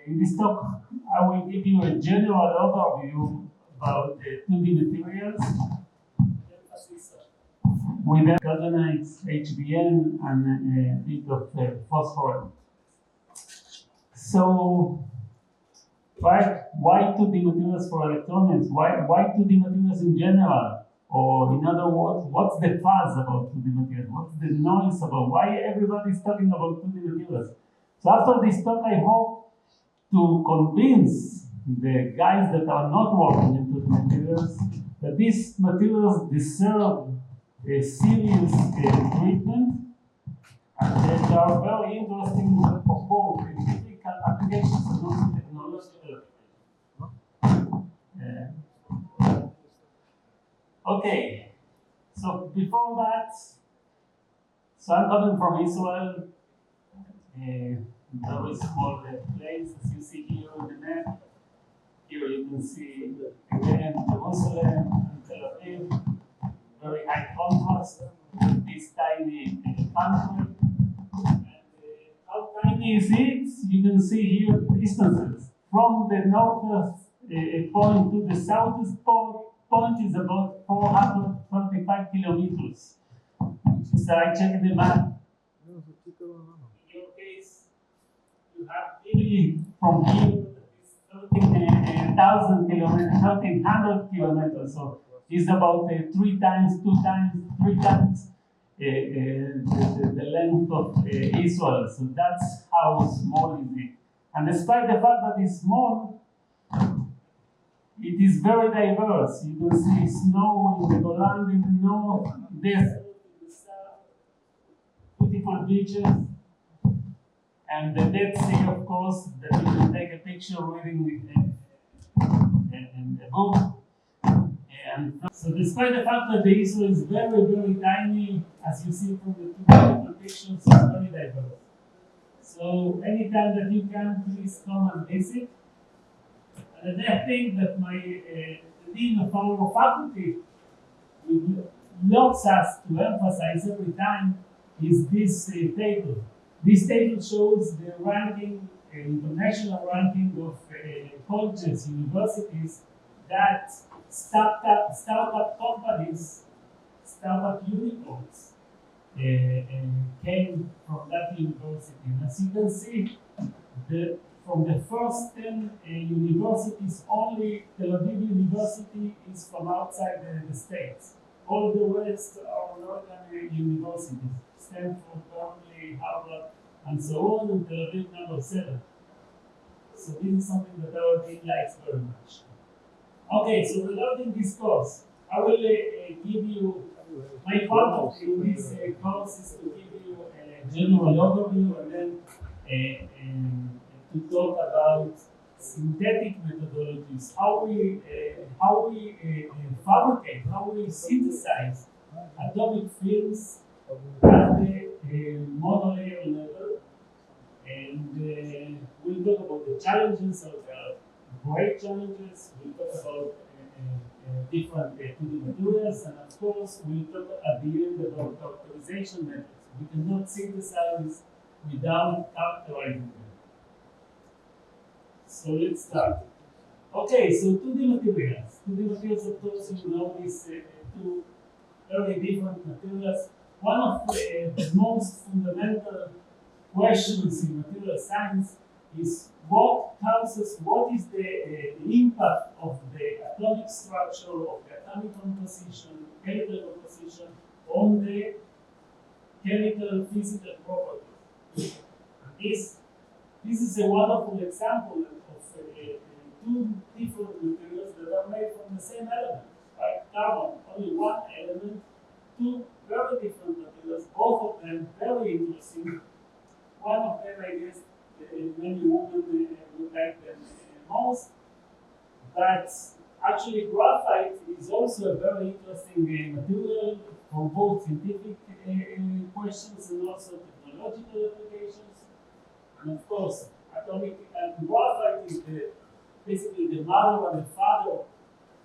in this talk, I will give you a general overview about 2D materials, with carbonites, HBN, and a bit of phosphorus. So, why 2D materials for electronics? Why 2D materials in general? Or in other words, what's the fuzz about 2D materials? What's the noise about? Why everybody's talking about 2D materials? So after this talk, I hope to convince the guys that are not working in 2D materials that these materials deserve a serious treatment, and they are very interesting for both technical applications and also technological applications. Okay, so before that, so I'm coming from Israel, a very small place, as you see here on the map. Here you can see again Jerusalem and Tel Aviv, very high contrast, this tiny country. And how tiny is it? You can see here the distances. From the northest point to the southest point is about 435 kilometers. So I checked the map. In your case, you have nearly from here 13,000 kilometers, 1,300 kilometers. So it's about 3 times, 2 times, 3 times the length of Israel. So that's how small is it. And despite the fact that it's small, it is very diverse. You can see snow in the Golan in the north, desert in the south, beautiful beaches, and the Dead Sea, of course, that you can take a picture reading a book. And so despite the fact that the Israel is very, very tiny, as you see from the two different pictures, it's very diverse. So anytime that you can, please come and visit. And I think that the dean of our faculty loves us to emphasize every time is this table. This table shows the ranking, international ranking of colleges, universities that startup companies, startup unicorns came from that university. And as you can see, from the first 10 universities, only Tel Aviv University is from outside the States. All the rest are American universities, Stanford, Berkeley, Harvard, and so on, and Tel Aviv number 7. So this is something that our team likes very much. Okay, so regarding this course, I will give you, my part in this course is to give you a general overview and then to talk about synthetic methodologies, how we fabricate, how we synthesize atomic fields at the monolayer level, and we'll talk about the challenges, so there are great challenges. We'll talk about different 2D materials, and of course we'll talk at the end about characterization methods. We cannot synthesize without characterizing them. So let's start. Okay, so 2D materials. 2D materials, of course, you know these two very different materials. One of the most fundamental questions in material science is what is the impact of the atomic structure, of the atomic composition, chemical composition on the chemical physical properties. And this is a wonderful example of two different materials that are made from the same element, right? Carbon, only one element, two very different materials, both of them very interesting. One of them, I guess, many women would like them most, but actually graphite is also a very interesting material for both scientific questions and also technological applications. And of course, atomic and graphite is basically the mother and the father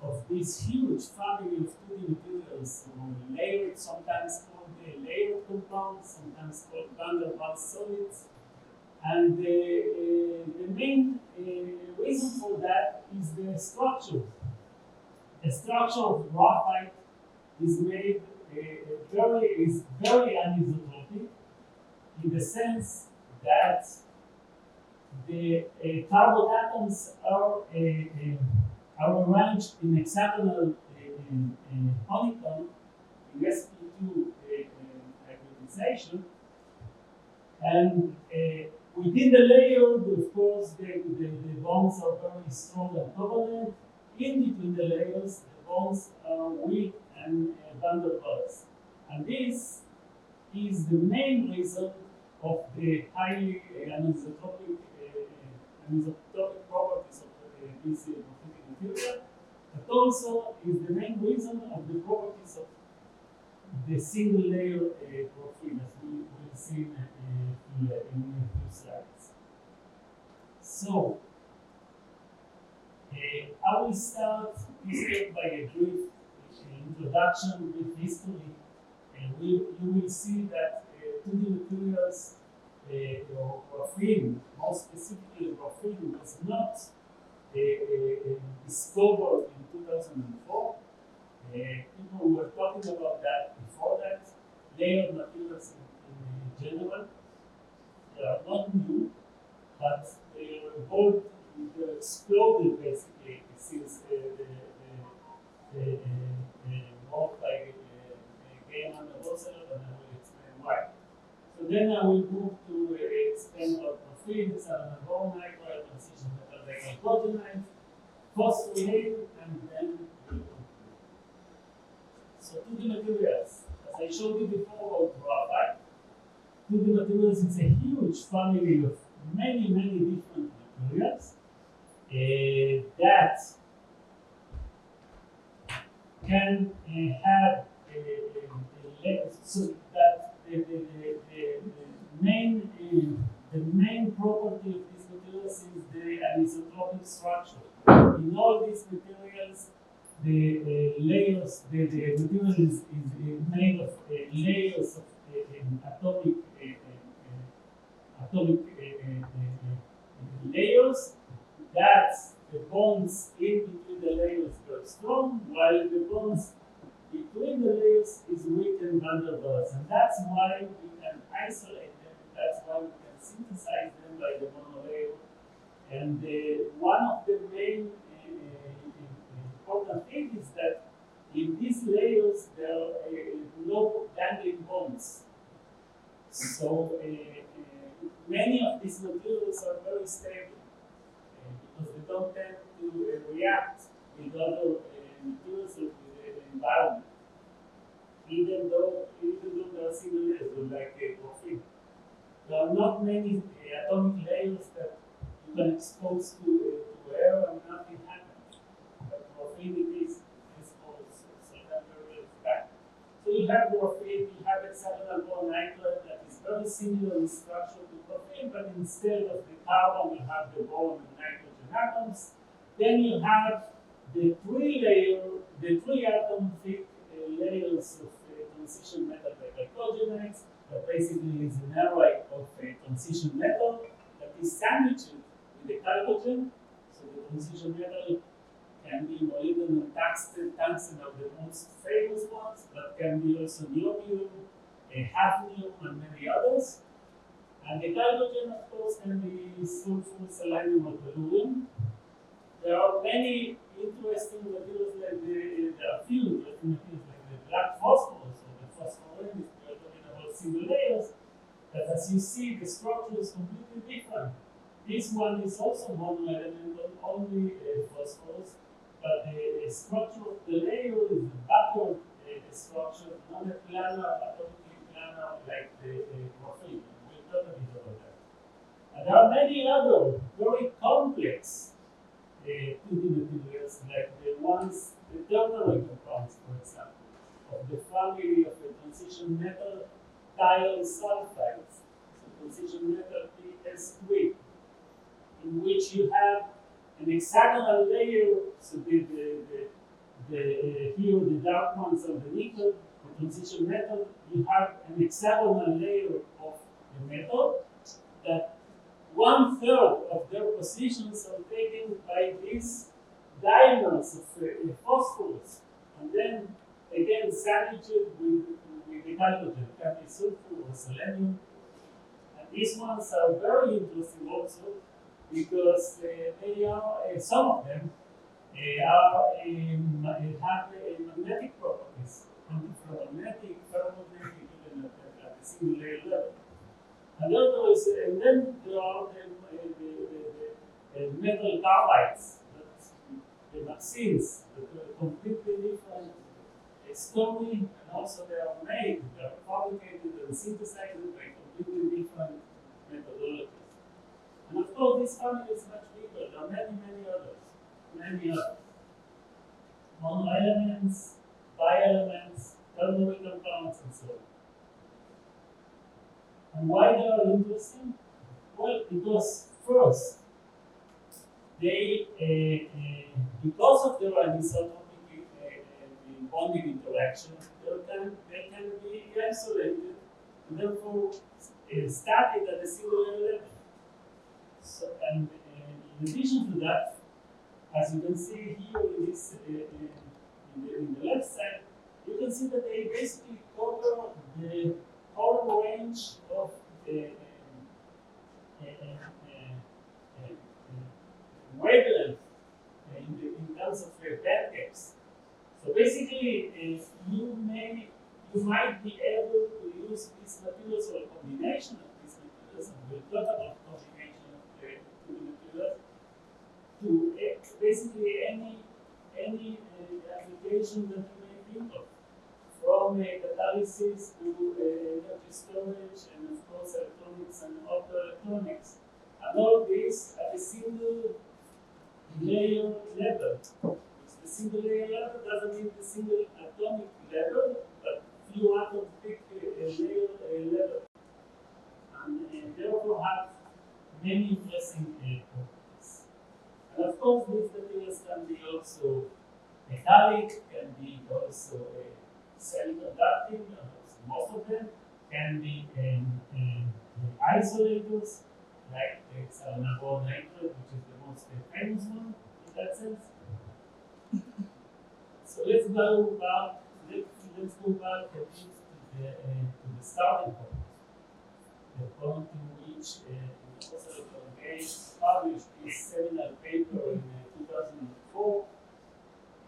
of this huge family of 2D materials, layered, sometimes called layered compounds, sometimes called van der Waals solids. And the main reason for that is the structure. The structure of graphite is made is very anisotropic in the sense that the carbon atoms are arranged in hexagonal honeycomb in sp2 hybridization, and within the layer, of course, the bonds are very strong and covalent. In between the layers, the bonds are weak and van der Waals. And this is the main reason of the highly anisotropic properties of this magnetic material, but also is the main reason of the properties of the single layer profile, as we will see in a few slides. So, I will start this talk by a brief introduction, brief history, and you will see that 2D materials or graphene, more specifically graphene, was not discovered in 2004. People were talking about that before that. Layered materials in general, they are not new, but they were evolved, they exploded basically since the work by Gaiman and Rosell, and I will explain why. So then I will move to explain about graphene, salmon nitride, transition metal like hydrogenide, phosphorate, and then we'll conclude. So 2D materials, as I showed you before about graphite, 2D materials is a huge family of many different materials that can have so that the main property of these materials is the anisotropic structure. In all these materials, the layers, the material is made of layers of atomic layers, that the bonds in between the layers are strong, while the bonds between the layers is weak and van der Waals. And that's why we can isolate them, that's why we can synthesize them by the monolayer. And one of the main important things is that in these layers there are no dangling bonds. So many of these materials are very stable because they don't tend to react with other materials or with the environment, even though there are single layers, like graphene. There are not many atomic layers that you can expose to air and nothing happens. But graphene is exposed, so that's very bad. So you have graphene, you have hexagonal bond nitride that is very similar in structure to graphene, but instead of the carbon, you have the bond and nitrogen atoms. Then you have the three atom thick layers of transition metal like hydrogenides, that basically is an array of transition metal that is sandwiched with the chalcogen. So the transition metal can be molybdenum and tungsten are the most famous ones, but can be also niobium, hafnium, and many others. And the chalcogen, of course, can be sulfur, selenium, or tellurium. There are many interesting materials there are few interesting materials like the black phosphorus or the phosphorus, we are talking about single layers, but as you see, the structure is completely different. This one is also monoelemental, only phosphorus, but the structure of the layer is the backward structure, not a planar, atomically planar like the graphene. We'll talk a bit about that. And there are many other very complex 2D materials, like the ones, the ternary compounds, for example, of the family of the transition metal thiol sulfides, so transition metal PS3, in which you have an hexagonal layer, so here the dark ones are the nickel, the transition metal, you have an hexagonal layer of the metal that 1/3 of their positions are taken by these diamonds of phosphorus, and then again sandwiched with the hydrogen, can be sulfur or selenium. And these ones are very interesting also because they are, some of them have magnetic properties, antiferromagnetic, ferromagnetic, even at the single layer level. And then there are the metal carbides, the vaccines, that are completely different story, and also they are fabricated and synthesized by completely different methodologies. And of course, this family is much bigger. There are many others. Monoelements, bielements, ternary compounds, and so on. And why they are interesting? Well, because first, they, because of their anisotropic bonding interaction, they can be isolated and therefore studied at a single level. So, and in addition to that, as you can see here in this in the left side, you can see that they basically cover the whole range of wavelength in terms of pancakes. So basically, you might be able to use these materials or a combination of these materials, and we'll talk about combination of the two materials, to basically any application that you may think of, from catalysis to energy storage, and of course electronics and optoelectronics, and all this at a single layer level. The single layer level doesn't mean the single atomic level, but few atoms big layer level, and therefore have many interesting properties. And of course, these materials can be also metallic, can be also semiconducting, most of them can be isolators, like the hexagonal nitride, which is the most famous one in that sense. So let's go back a bit to the starting point. The point in which Professor Gates published his seminal paper in 2004,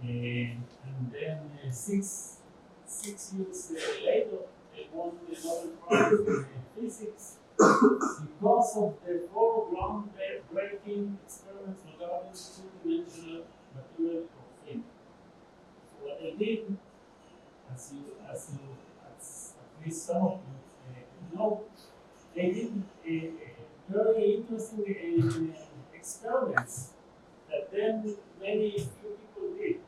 and then six years later, they won the Nobel Prize in physics because of the four groundbreaking experiments regarding two-dimensional material or film. So what they did, as at least some of you know, they did very interesting experiments that then many few people did.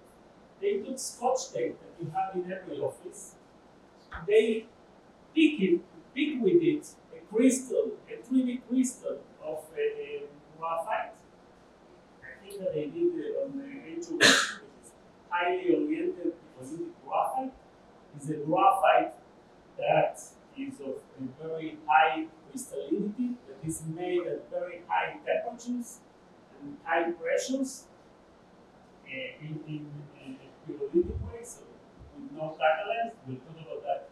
They took Scotch tape that you have in every office. They pick with it a crystal, a 3D crystal of graphite. I think that they did on the H01, which is highly oriented positive graphite. It's a graphite that is of a very high crystallinity, that is made at very high temperatures and high pressures in a pyrolytic way, so with no catalyst. We'll talk about that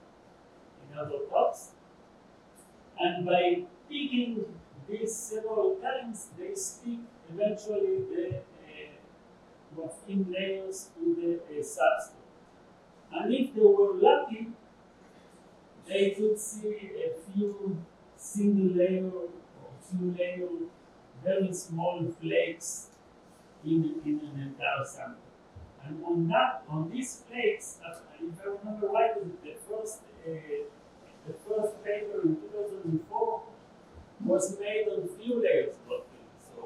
in other talks. And by picking these several times, they stick eventually the graphene layers to the substrate. And if they were lucky, they could see a few single layer or few layer, very small flakes in an entire sample. And on these flakes, if I remember right, the first paper in 2004 was made on few layers of graphene, so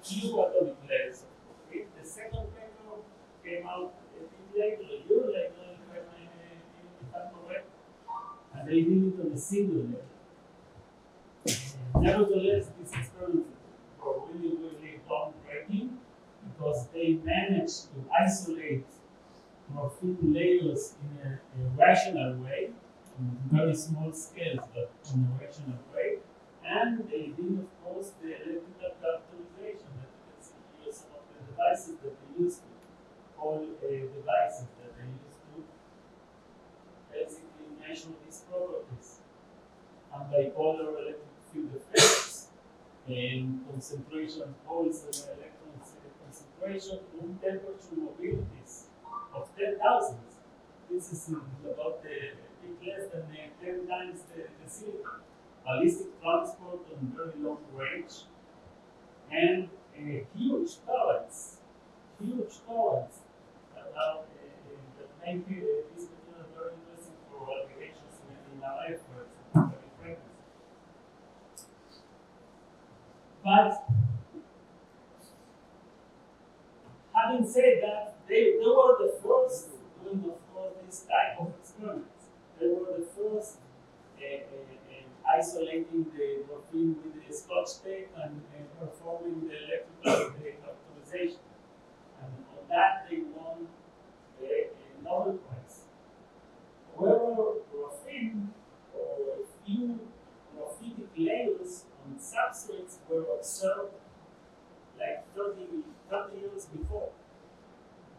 few atomic layers of graphene. The second paper came out a bit later, a year later, if I'm correct, and they did it on a single layer. Nevertheless, these experiments were really groundbreaking because they managed to isolate graphene layers in a rational way, on very small scales, but in a rational way. And they did, of course, the electrical characterization that you can see here, some of the used to, all devices that are used to basically measure these properties. And bipolar electric field effects, and concentration holes and electrons concentration, room temperature mobilities of 10,000. This is about a bit less than 10 times the silicon. Ballistic transport on very long range, and huge currents that are that make this material very interesting for applications in RF, for example, very frequency. But having said that, they were the first doing, of course, this type of experiments. They were the first isolating the graphene with the Scotch tape and performing the electrical characterization. And on that, they won the Nobel Prize. However, graphene, or a few graphitic layers on substrates, were observed like 30 years before.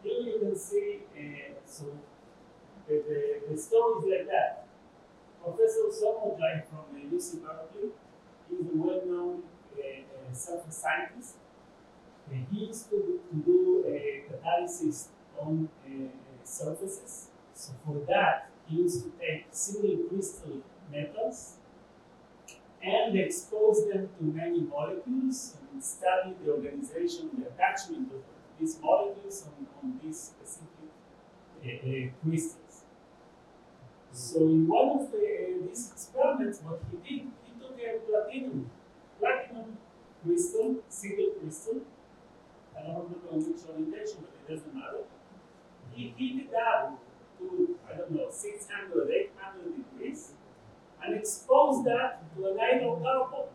Here you can see, so the story is like that. Professor Sommergleich from UC Berkeley, he's a well-known surface scientist. He used to do catalysis on surfaces. So for that, he used to take single crystal metals and expose them to many molecules and study the organization, the attachment of these molecules on these specific crystals. So in one of these experiments, what he did, he took a platinum crystal, single crystal. I don't remember which orientation, but it doesn't matter. He heated it up to, I don't know, 600, 800 degrees, and exposed that to an hydrocarbon.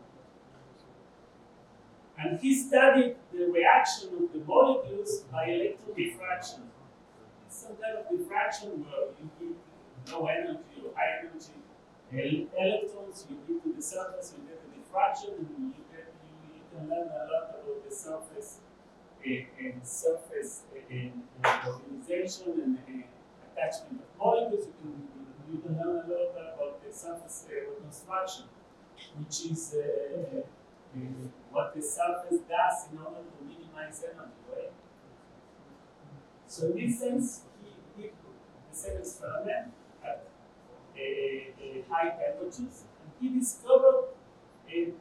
And he studied the reaction of the molecules by electron diffraction. It's some kind of diffraction where you give low energy or high energy electrons, you give to the surface, you get a diffraction, and you can learn a lot about the surface and surface organization and attachment of molecules. You can learn a lot about the surface reconstruction, which is what the surface does in order to minimize energy, right? So in this sense, he did the same experiment at high temperatures, and he discovered a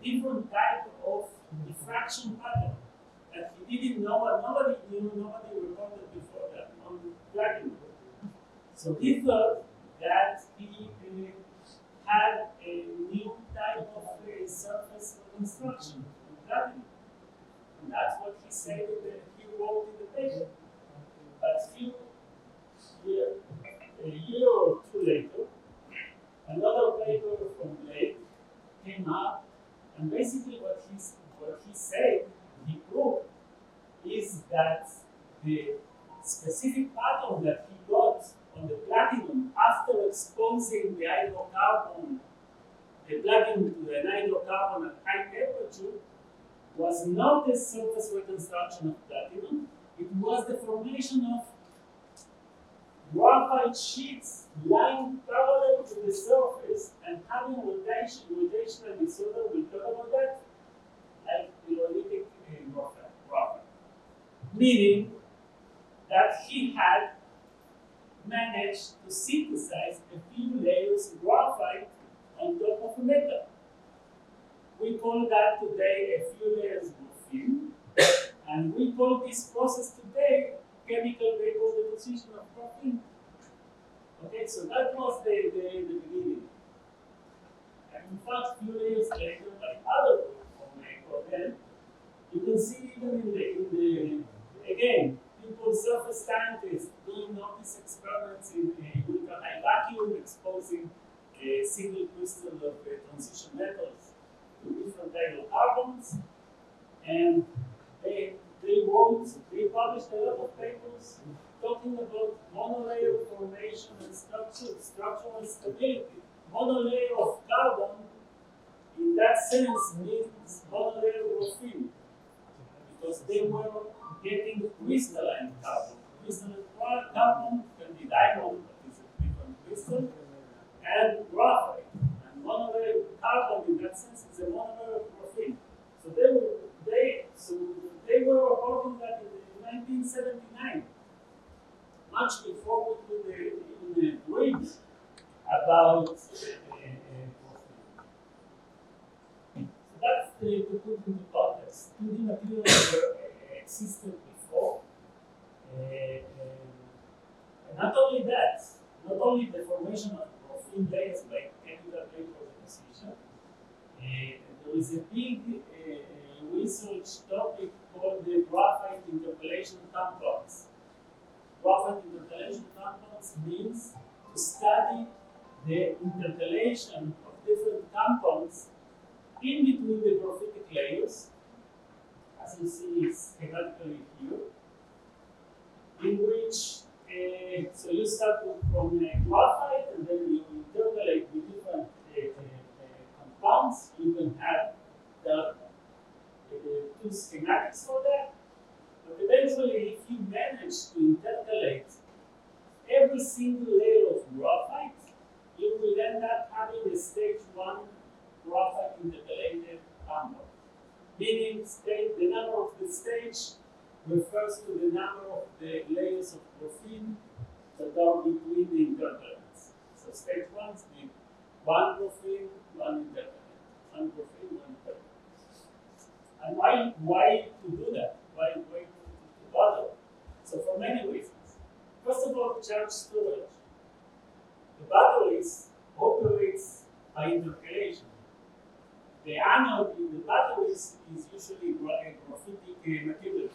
different type of diffraction pattern that he didn't know, and nobody knew, nobody reported before that on platinum. So he thought that he had a new type of surface reconstruction on platinum. And that's what he said he wrote in the paper. But a year or two later, another paper from Blake came up, and basically what he said, he proved, is that the specific pattern that he got on the platinum after exposing the hydrocarbon, the platinum to an hydrocarbon at high temperature, was not a surface reconstruction of platinum. It was the formation of graphite sheets lying parallel to the surface and having rotational disorder. We'll talk about that, like pyrolytic graphite. Meaning that he had managed to synthesize a few layers of graphite on top of a metal. We call that today a few layers of graphene, and we call this process today chemical vapor deposition of graphene. Okay, so that was the beginning. And in fact, few layers later, by other group from them, you can see even in the again, people, surface scientists, doing all these experiments in ultra high vacuum, exposing a single crystal of transition metals to different hydrocarbons, and they published a lot of papers talking about monolayer formation and structural stability. Monolayer of carbon, in that sense, means monolayer graphene, because they were getting crystalline carbon. Crystalline carbon can be diamond, but it's a different crystal, and graphite. And monomer carbon in that sense is a monomer of graphene. So they were reporting that in 1979, much before we do the read about graphene. So that's to put into context. 2D materials existed before. And not only that, not only the formation of graphene layers by chemical vapor deposition, there is a big research topic called the graphite intercalation compounds. Graphite intercalation compounds means to study the intercalation of different compounds in between the graphitic layers, as you see schematically here, in which so you start from graphite and then you intercalate with different compounds. You can have the two schematics for that, but eventually, if you manage to intercalate every single layer of graphite, you will end up having a stage 1 graphite intercalated compound. Meaning the number of the stage refers to the number of the layers of graphene that are between the intercalates. So stage 1 is the one graphene, one intercalate. One graphene, one intercalate. And why to do that? Why to bother? So for many reasons. First of all, charge storage. The batteries operates by intercalation. The anode in the batteries is usually a graphitic material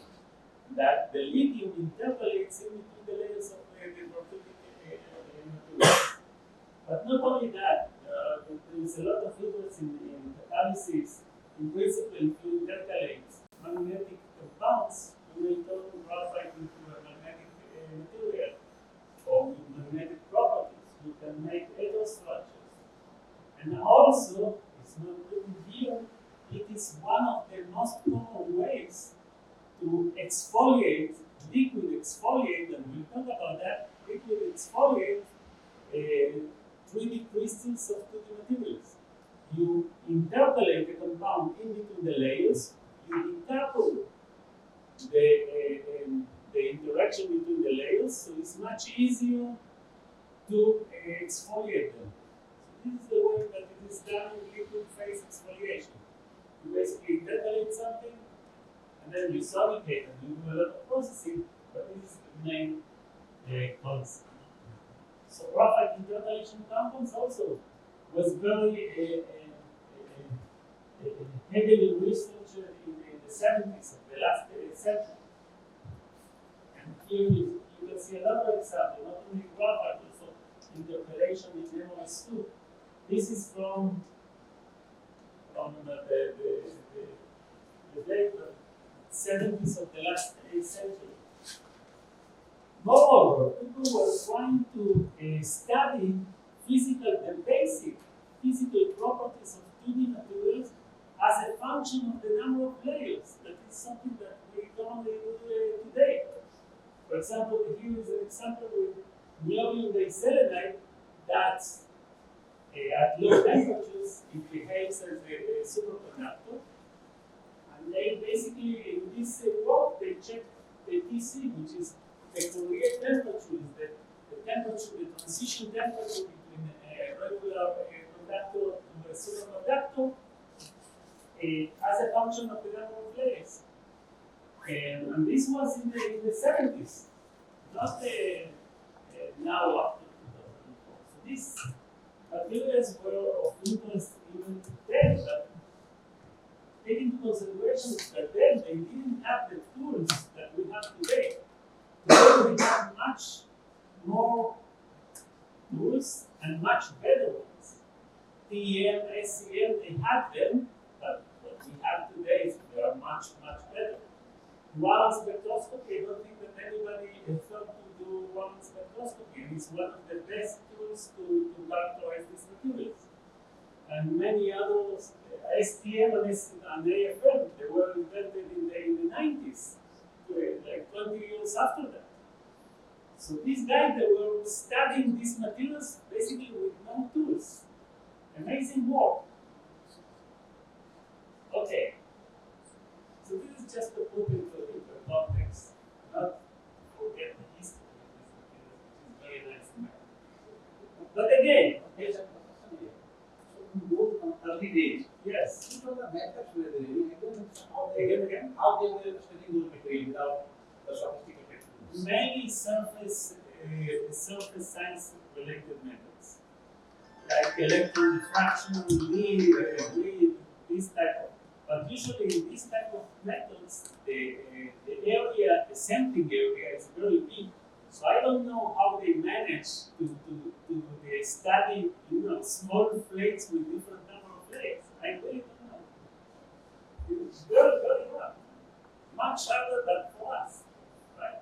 that the lithium intercalates in between the layers of the graphitic material. But not only that, there is a lot of interest in catalysis. In principle, if you intercalate magnetic compounds, you will turn graphite into a magnetic material or with magnetic properties. You can make heterostructures. And also, it's not written here, it is one of the most common ways to exfoliate, liquid exfoliate, and we'll talk about that, liquid exfoliate 3D crystals of 2D materials. You intercalate the compound in between the layers, you decouple the interaction between the layers, so it's much easier to exfoliate them. So this is the way that it is done in liquid phase exfoliation. You basically intercalate something, and then you solidate and you do a lot of processing, but this is the main concept. So graphite intercalation compounds also was very heavily researched in the 70s of the last century. And here you can see another example, not only graphite, also intercalation in MOS2. This is from the late 70s of the last century. Moreover, people were trying to study the basic physical properties of 2D materials as a function of the number of layers. That is something that we commonly do today. For example, here is an example with niobium diselenide that at low temperatures it behaves as a superconductor. And they basically, in this work, they check the TC, which is the Fourier temperature, is the temperature, the transition temperature between a regular conductor to a superconductor as a function of the number of layers. And this was in the 70s, not now after 2004. So these materials were of interest even then, but take into consideration that then they didn't have the tools that we have today. Today we have much more tools and much better ones. TEM, SEM, they had them, but what we have today is they are much, much better. Raman spectroscopy, I don't think that anybody thought to do Raman spectroscopy. It's one of the best tools to characterize these materials. And many others, STM and AFM, they were invented in the 90s, years after that. So these guys, they were studying these materials basically with no tools. Amazing work. Okay. So this is just to put into context, not forget the history of these materials, which is very nice to know. But again, Yes, sir. So those early days, yes. which were the methods were they using? Again. How they were studying those materials without the sophisticated tools? Mainly surface science related methods, like electron diffraction, this type of. But usually in this type of methods, the sampling area is very big. So I don't know how they manage to study, small flakes with different number of flakes. I really don't know. It's very, very hard. Much harder than for us, right?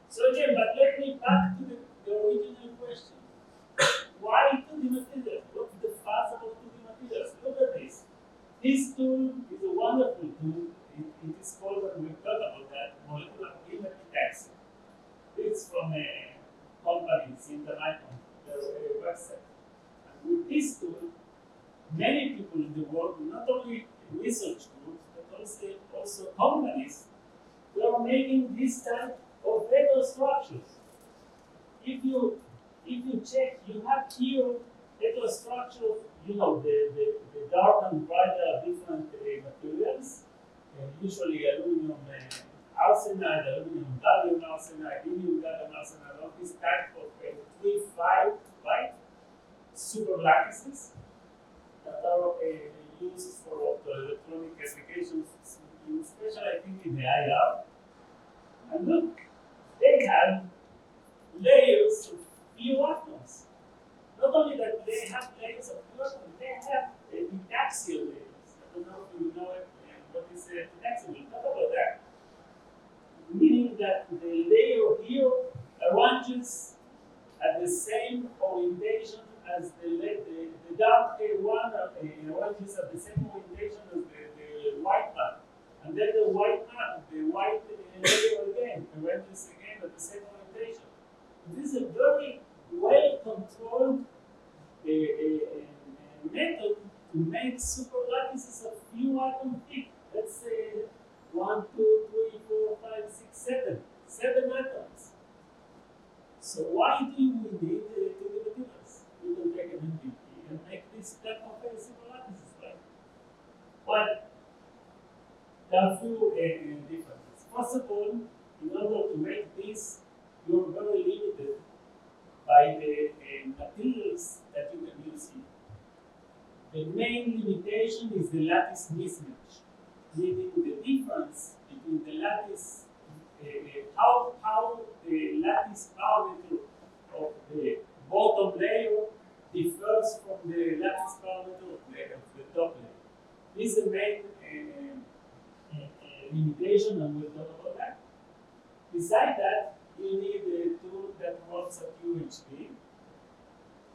So again, but let me back to the original question. Why 2D materials? What's the fuss about 2D materials? Look at this. This tool is a wonderful tool. It is called, and we'll talk about that, molecular taxing. It's from a company, Sinternicon, their website. And with this tool, many people in the world, not only research groups, but also companies, they are making this type of vector structures. If you check, you have here vector structures, the dark and bright are different materials, usually aluminum arsenide, aluminum gallium arsenide, indium gallium arsenide, all these type of 3-5, right? Super lattices that are used for optoelectronic applications, especially I think in the IR. And look, they have layers of few atoms. Not only that, they have layers of few atoms, they have epitaxial layers. I don't know if you know what is epitaxial. We'll talk about that. Meaning that the layer here arranges at the same orientation as the dark one arranges at the same orientation as the white one. And then the white layer again arranges again at the same orientation. This is a very well controlled method to make super lattices of few atoms thick. Let's say 1, 2, 3, 4, 5, 6, 7. 7 atoms. So why do we need 2D materials? We can take an MVP and make this type of super lattices, right? Well, there are a few differences. First of all, in order to make this, you're very limited by the materials that you can use here. The main limitation is the lattice mismatch, meaning the difference between the lattice, how the lattice parameter of the bottom layer differs from the lattice parameter of the top layer. This is the main limitation, and we'll talk about that. Besides that, you need a tool that works at UHD.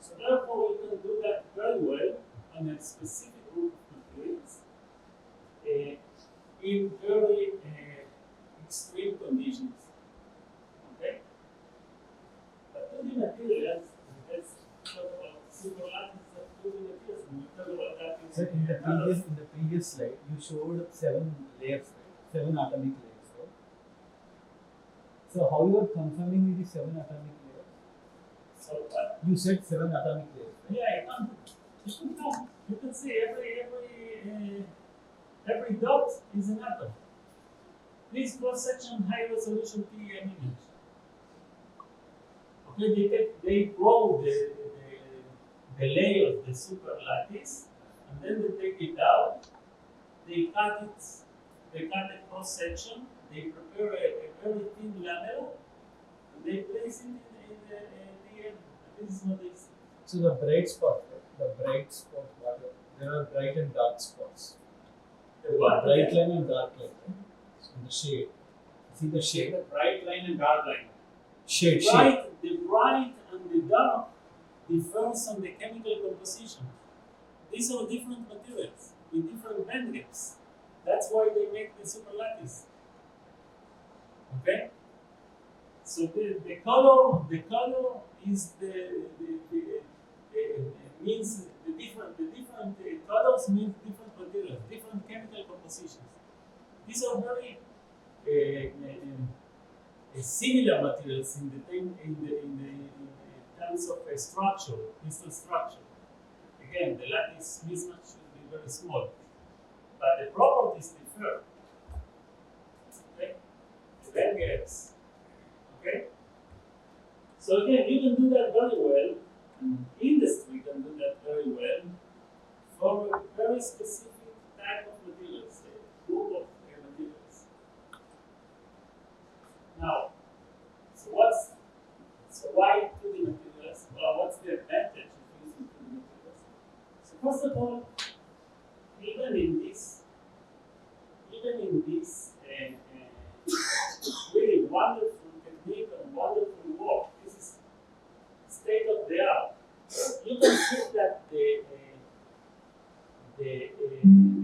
So therefore, you can do that very well on a specific group of materials in very extreme conditions. Okay? But 2D materials, let's talk about super lattices of 2D materials, and we'll talk about that in So in the previous slide, you showed 7 layers, right? 7 atomic layers, right? So how you are confirming the 7 atomic layers? So what? You said 7 atomic layers, right? Yeah, you can see every dot is an atom. This cross-section high resolution TEM image. Okay, they grow the layers, the super lattice, and then they take it out. They cut a cross section. They prepare a very thin lamella, and they place it in the end. This is what they see. So the bright spot, what are, there are bright and dark spots. The what? Bright line and dark line, right? So the shade. See the shade? The bright line and dark line. Shade. The bright and the dark differs on the chemical composition. These are different materials with different band gaps. That's why they make the super lattice. Okay? So the color is means the different colors mean different materials, different chemical compositions. These are very similar materials in the terms of structure, crystal structure. Again, the lattice mismatch will be very small, but the properties differ. Okay, the band gaps. Okay, so again, you can do that very well. Industry can do that very well for a very specific type of materials, a group of materials. Now, so why 2D materials? Well, what's the advantage of using 2D materials? So first of all, even in this really wonderful technique and wonderful work, this is state of the art. You can see that the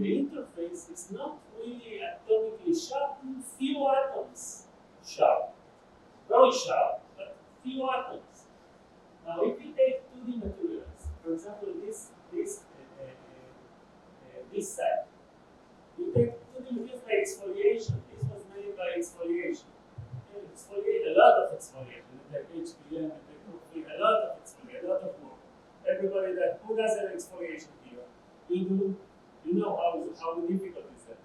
interface is not really atomically sharp, few atoms sharp, very sharp, but few atoms. Now, if you take 2D materials, for example, this side, you take 2D materials by exfoliation. This was made by exfoliation. You exfoliate a lot of exfoliation, like HPM, a lot of exfoliation, a lot of work. Everybody who does an exfoliation here, you know how difficult is that.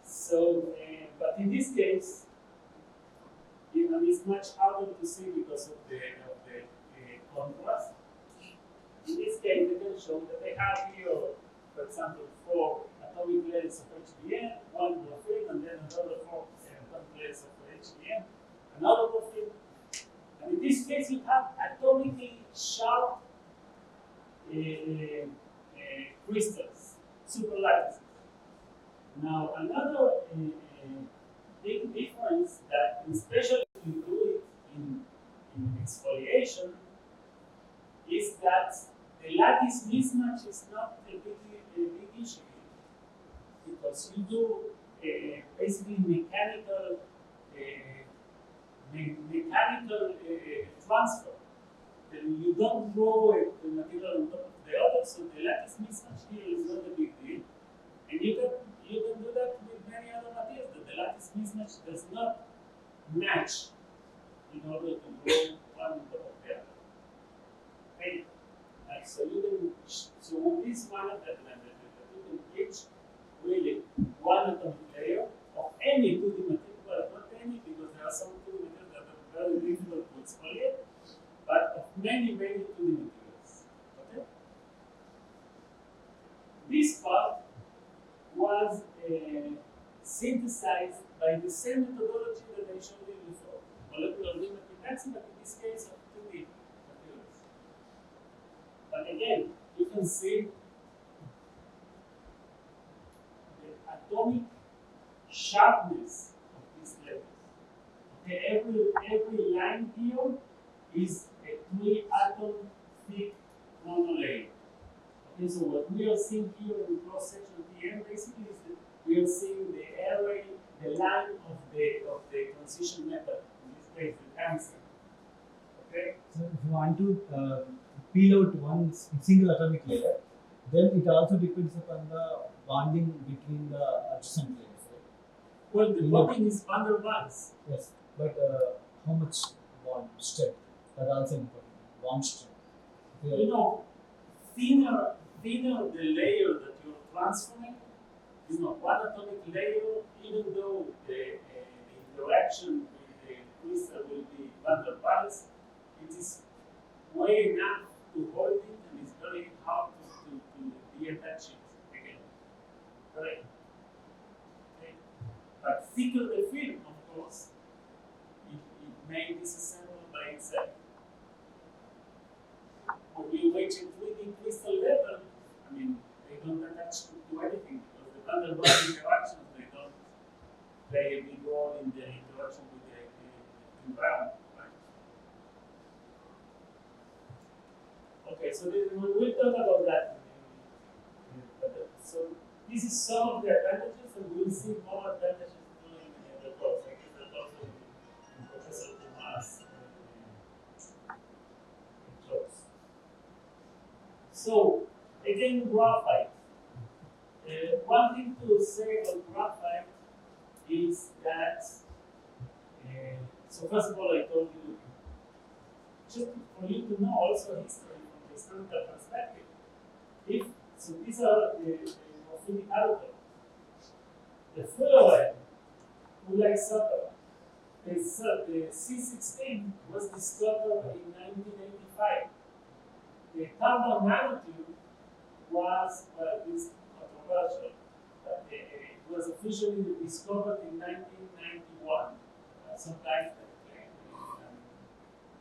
So, but in this case, it's much harder to see because of the contrast. In this case, they can show that they have here, for example, 4 atomic layers of HBN, 1 graphene, and then another 4 atomic layers of HBN, another graphene. And in this case, you have atomically sharp crystals, superlattices. Now, another big difference that, especially if you do it in exfoliation, is that the lattice mismatch is not a big issue because you do basically mechanical transfer. Then you don't throw the material on top of the other, so the lattice mismatch here is not a big deal. And you can do that with many other materials, that the lattice mismatch does not match in order to grow one on top of the other. Okay? So this is one of the advantages, that you can pitch really one atomic layer of any 2D material, well, not any, because there are some 2D materials that are very difficult to exfoliate, but of many 2D materials. Okay? This part was synthesized by the same methodology that I showed you before, molecular ring epitaxy, but in this case of 2D materials. But again, you can see the atomic sharpness of these layers. Okay, every line here is a 3-atom thick monolayer. Okay, so what we are seeing here in the cross section of the end basically is that we are seeing the array, the line of the transition metal, in this case the tungsten. Okay? So if you want to peel out one single atomic layer, then it also depends upon the bonding between the adjacent layers. Right? Well, the bonding is van der Waals. Yes, but how much bond strength? That also important. Bond strength. Yeah. You know, thinner the layer that you're transferring, one atomic layer, even though the interaction with the crystal will be van der Waals, it is way enough to hold it, and it's very hard to deattach it again. Right? Okay. But thicker the film, of course, it may disassemble by itself. When you reach a 3D crystal level, I mean, they don't attach to anything because the van der Waals interactions, they don't play a big role in the interaction with the environment. Right? Okay, so we'll talk about that. So this is some of the advantages, and we'll see more advantages during the course. I guess that also in Professor Again, graphite. One thing to say about graphite is that, so first of all, I told you, just for you to know also history from the historical perspective. If so, these are the morphinic alcohol. The fluoride, who likes soccer, the C16 was discovered in 1985. The carbon nanotube was, well, this controversial, but it was officially discovered in 1991. Sometimes they claim,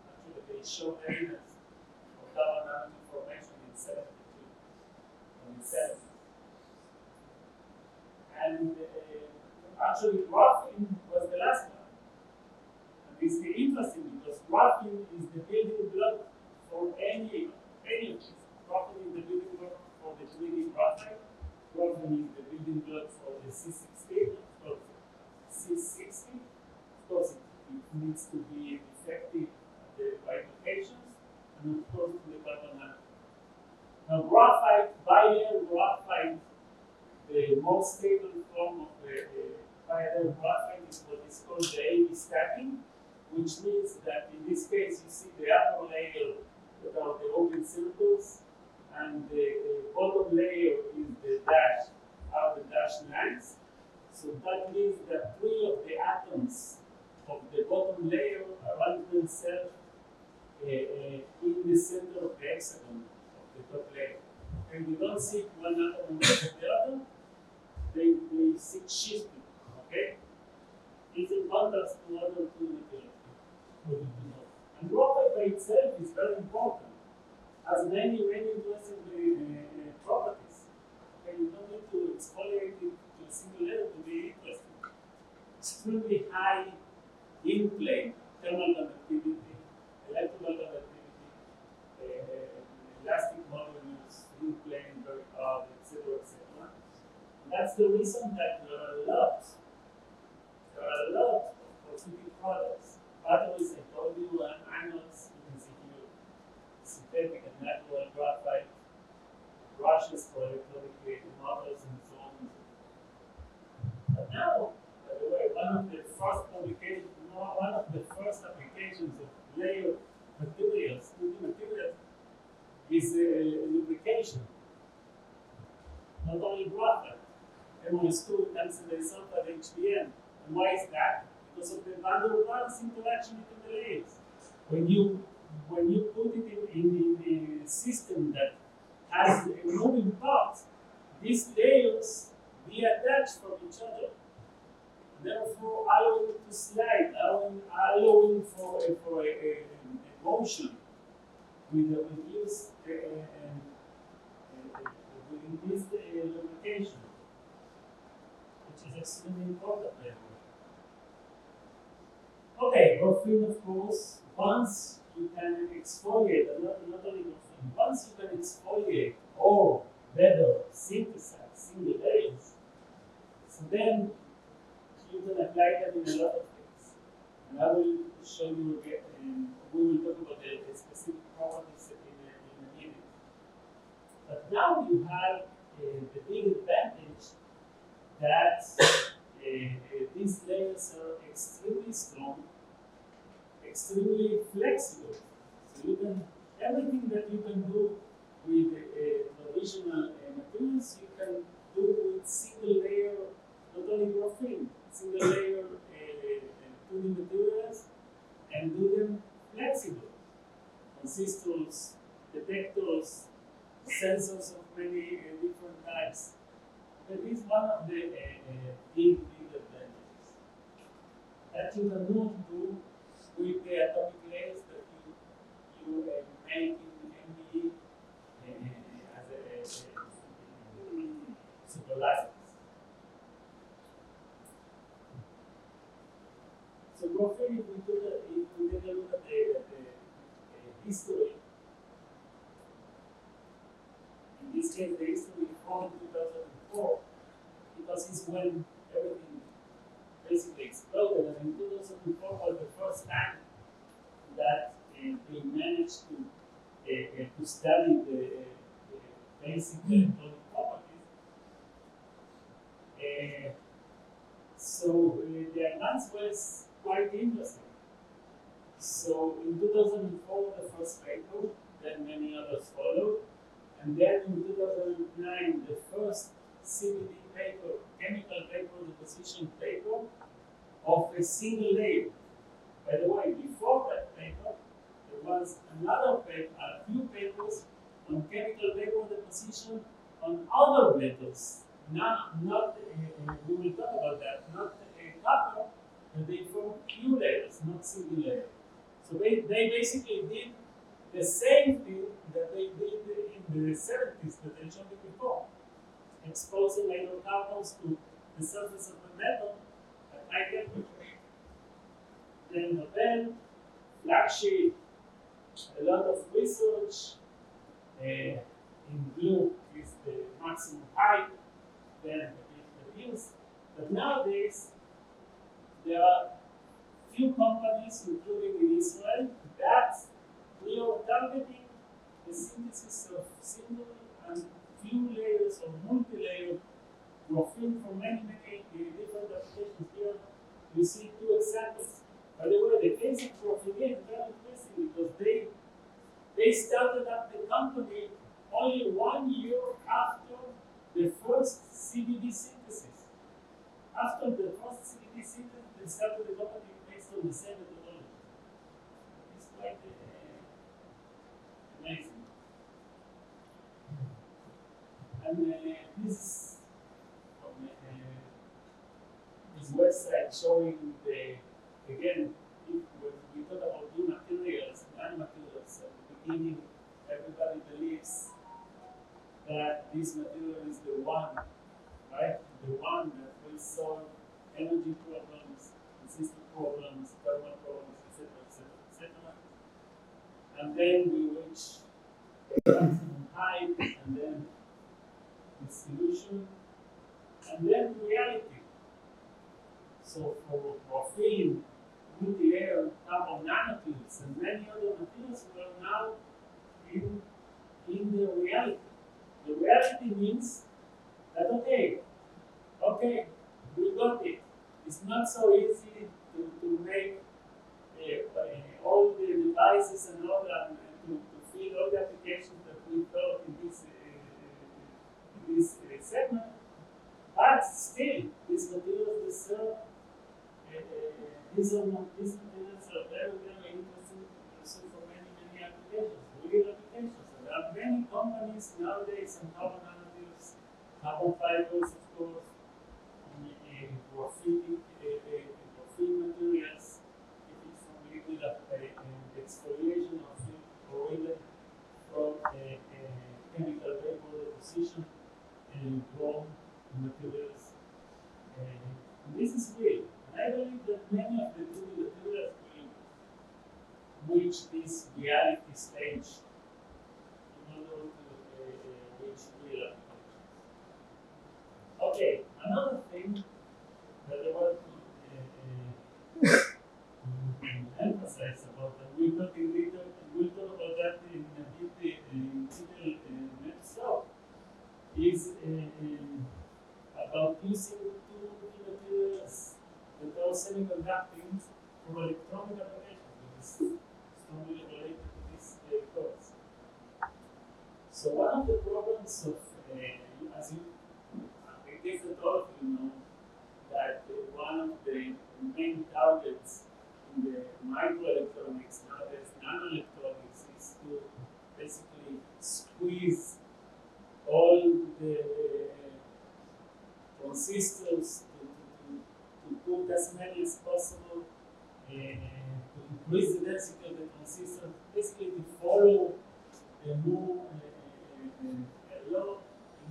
actually they show evidence of carbon nanotube formation in 72, in the 70s. And actually graphene was the last one. And this is interesting because graphene is the building block for any of these. Graphene is the building block for the 3D graphite. Graphene is the building block for the C16, of course, C60. Of course, it needs to be effective at the right locations, and of course, to the carbon nanotube. Now, graphite, bilayer graphite, the most stable form of the bilayer graphite is what is called the AB stacking, which means that in this case you see the upper layer that are the open circles, and the bottom layer is the dashed lines. So that means that 3 of the atoms of the bottom layer arrange themselves in the center of the hexagon of the top layer. And we don't see one atom on top of the other, they sit shifting, okay? It's in contrast to other 2 materials. And graphite by itself is very important, has many interesting properties. Okay, you don't need to exfoliate it to a single layer to be interesting. Extremely high in plane, thermal conductivity, electrical conductivity, elastic modules, in plane, very hard, etc., etc. That's the reason that there are a lot of cosmetic products. Batteries, I told you, and anodes, you can see here, synthetic and natural graphite, brushes for electronic motors, and so on. But now, by the way, one of the first applications of layer materials, 2D materials, is lubrication. Not only graphite, MOS2, tensile sulfide, HBM. And why is that? Because of the van der Waals interaction between the layers. When you put it in a system that has a moving parts, these layers be attached from each other. Therefore, allowing it to slide, allowing for a motion with a reduced lubrication, which is extremely important. Okay, graphene, of course, once you can exfoliate, not only graphene, once you can exfoliate or better synthesize single layers, so then you can apply that in a lot of things. And I will show you again, and we will talk about the specific properties in a minute. But now you have the big advantage that these layers are extremely strong, extremely flexible. So you can, everything that you can do with traditional materials, you can do with single layer, not only graphene, single layer 2D materials, and do them flexible. Transistors, detectors, sensors of many different types. That is one of the big advantages. That you cannot do with the atomic layers that you make in MBE as a superlight. So graphene, if we take a look at the history, in this case the history from 2004, because it's when everything basically exploded, and in 2004 was the first time that they managed to study basic electronic properties. So the advance was quite interesting. So in 2004, the first paper, then many others followed, and then in 2009, the first CVD paper, chemical vapor deposition paper, of a single layer. By the way, before that paper, there was another paper, a few papers on chemical vapor deposition on other metals. Not we will talk about that, not a copper, but they form few layers, not single layer. So they basically did the same thing that they did in the 70s that I showed you before, exposing hydrocarbons to the surface of the metal at high temperature. Then flagship, a lot of research. In blue is the maximum height, then the views. But nowadays, there are few companies, including in Israel, that we are targeting the synthesis of single and few layers or multi-layer graphene for many different applications. Here you see two examples. By the way, the case of graphene is very interesting because they started up the company only 1 year after the first CVD synthesis. After the first CVD synthesis, they started the company based on the same methodology. It's quite amazing. And this from this website showing again, when we talk about new materials, nanomaterials, at the beginning, everybody believes that this material is the one, right? The one that will solve energy problems, resistor problems, thermal problems, etc., etc., etc. And then we reach the maximum height, and then the solution, and then reality. So for graphene, multi-layer carbon nanotubes, and many other materials, we are now in the reality. The reality means that okay, we got it. It's not so easy to make all the devices and all that, to feed all the applications that we thought in this segment. But still, these materials deserve. These materials are very interesting to pursue for many applications, real applications. So there are many companies nowadays on carbon nanotubes, carbon fibers, of course, graphene materials, if it's from liquid exfoliation or even from chemical vapor deposition and raw materials. This is real. And I believe that many of the new materials will reach this reality stage in order to reach real applications. Okay, another thing that I want to emphasize about, and we'll talk in detail, we'll talk about that in detail next talk, is about using two materials that are semiconducting for electronic applications, which is strongly related to this course. So one of the problems of, as you, I guess that all of you know, that one of the main targets in the microelectronics, nowadays nanoelectronics, is to basically squeeze all the transistors to put as many as possible, to increase the density of the transistor, basically to follow the Moore law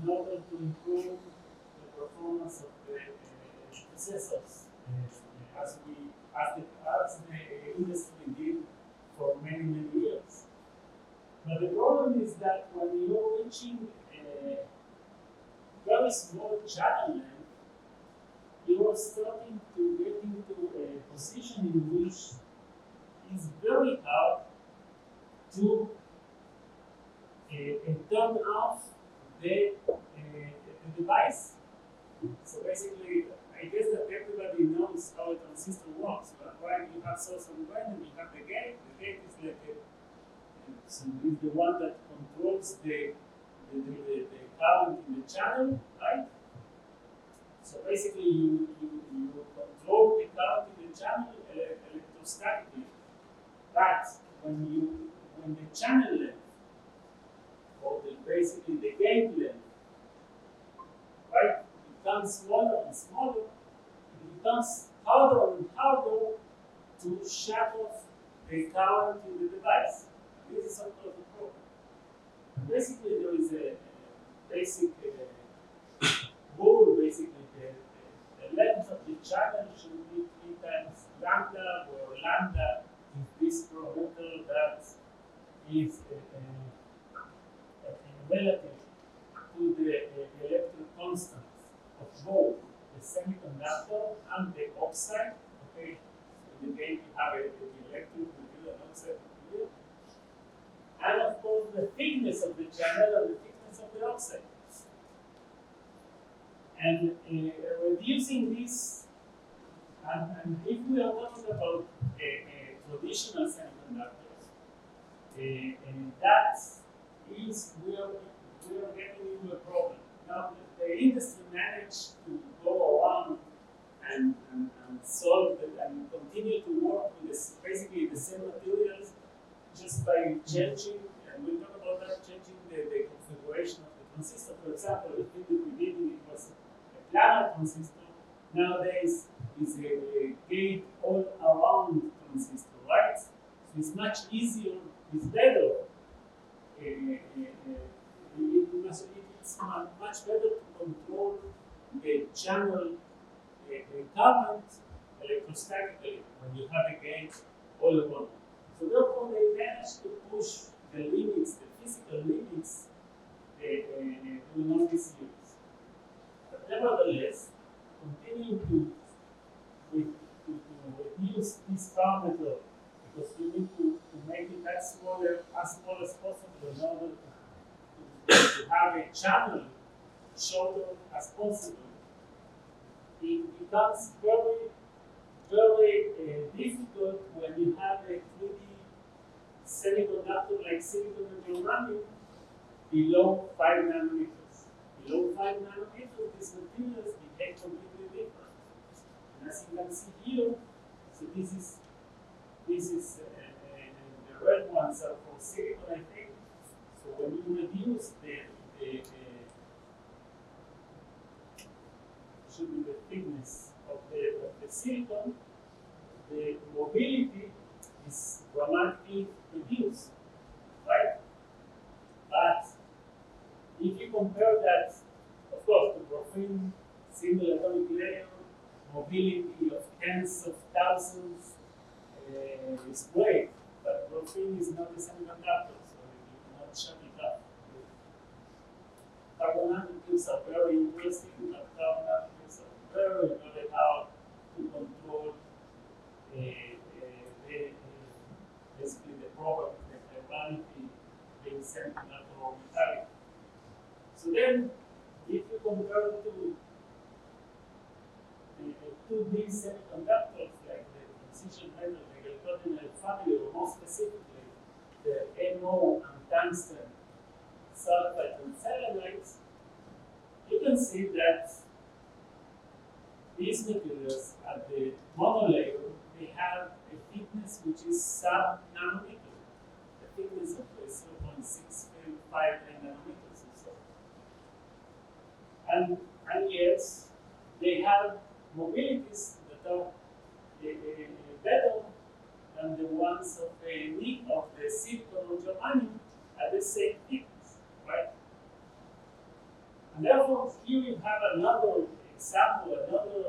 in order to improve the performance of the processors, as the industry did for many years. But the problem is that when you're reaching a very small channel length, you are starting to get into a position in which it's very hard to turn off the device. So basically, I guess that everybody knows how a transistor works, right? You have source and drain, and you have the gate. The gate is like so is the one that controls the current in the channel, right? So basically, you control the current in the channel electrostatically. But when the channel length, or basically the gate length, right, becomes smaller and smaller, it becomes harder and harder to shut off the current in the device. This is sort of a problem. Basically, there is a basic rule. Basically, the length of the channel should be 3 times lambda, where lambda is this parameter that is relative to the electric constant of both the semiconductor and the oxide. Okay, in the case you have the electric material and oxide material, and of course the thickness of the channel and the thickness of the oxide. And reducing this, and if we are talking about traditional semiconductors, that is we are getting into a problem. Now the industry managed to go around and solve it and continue to work with basically the same materials just by changing, and we'll talk about that, changing the configuration of the transistor. For example, in the beginning it was a planar transistor. Nowadays is a gate all around transistor, right? So it's much easier, it's better. It's much better to control the channel current electrostatically when you have a gate all around. So therefore, they managed to push the limits, the physical limits, during all these years. But nevertheless, continuing to reduce this parameter, because you need to make it as small as possible in order to have a channel shorter as possible. It becomes very, very difficult when you have a 3D semiconductor like silicon and germanium below 5 nanometers. Below 5 nanometers, these materials behave completely different. And as you can see here, so this is the red ones are for silicon, I think. So when you reduce should be the thickness of the silicon, the mobility is dramatically reduced, right? But if you compare that, of course, to graphene, single atomic layer, mobility of tens of thousands is great, but graphene is not a semiconductor, so you cannot shut it up. Carbon nanotubes are very interesting, but carbon nanotubes are very, very hard to control basically the property, the quality being semiconductor or metallic. So then, if you compare it to 2D semiconductors like the transition metal, the galvanium family, or more specifically, the NO and tungsten, sulfide and selenites, you can see that these materials at the monolayer, they have a thickness which is sub-nanometer, the thickness of 0.659 nanometers or so. And yes, they have mobilities that are better than the ones of the silicon or germanium at the same thickness, right? And therefore, here you have another example, another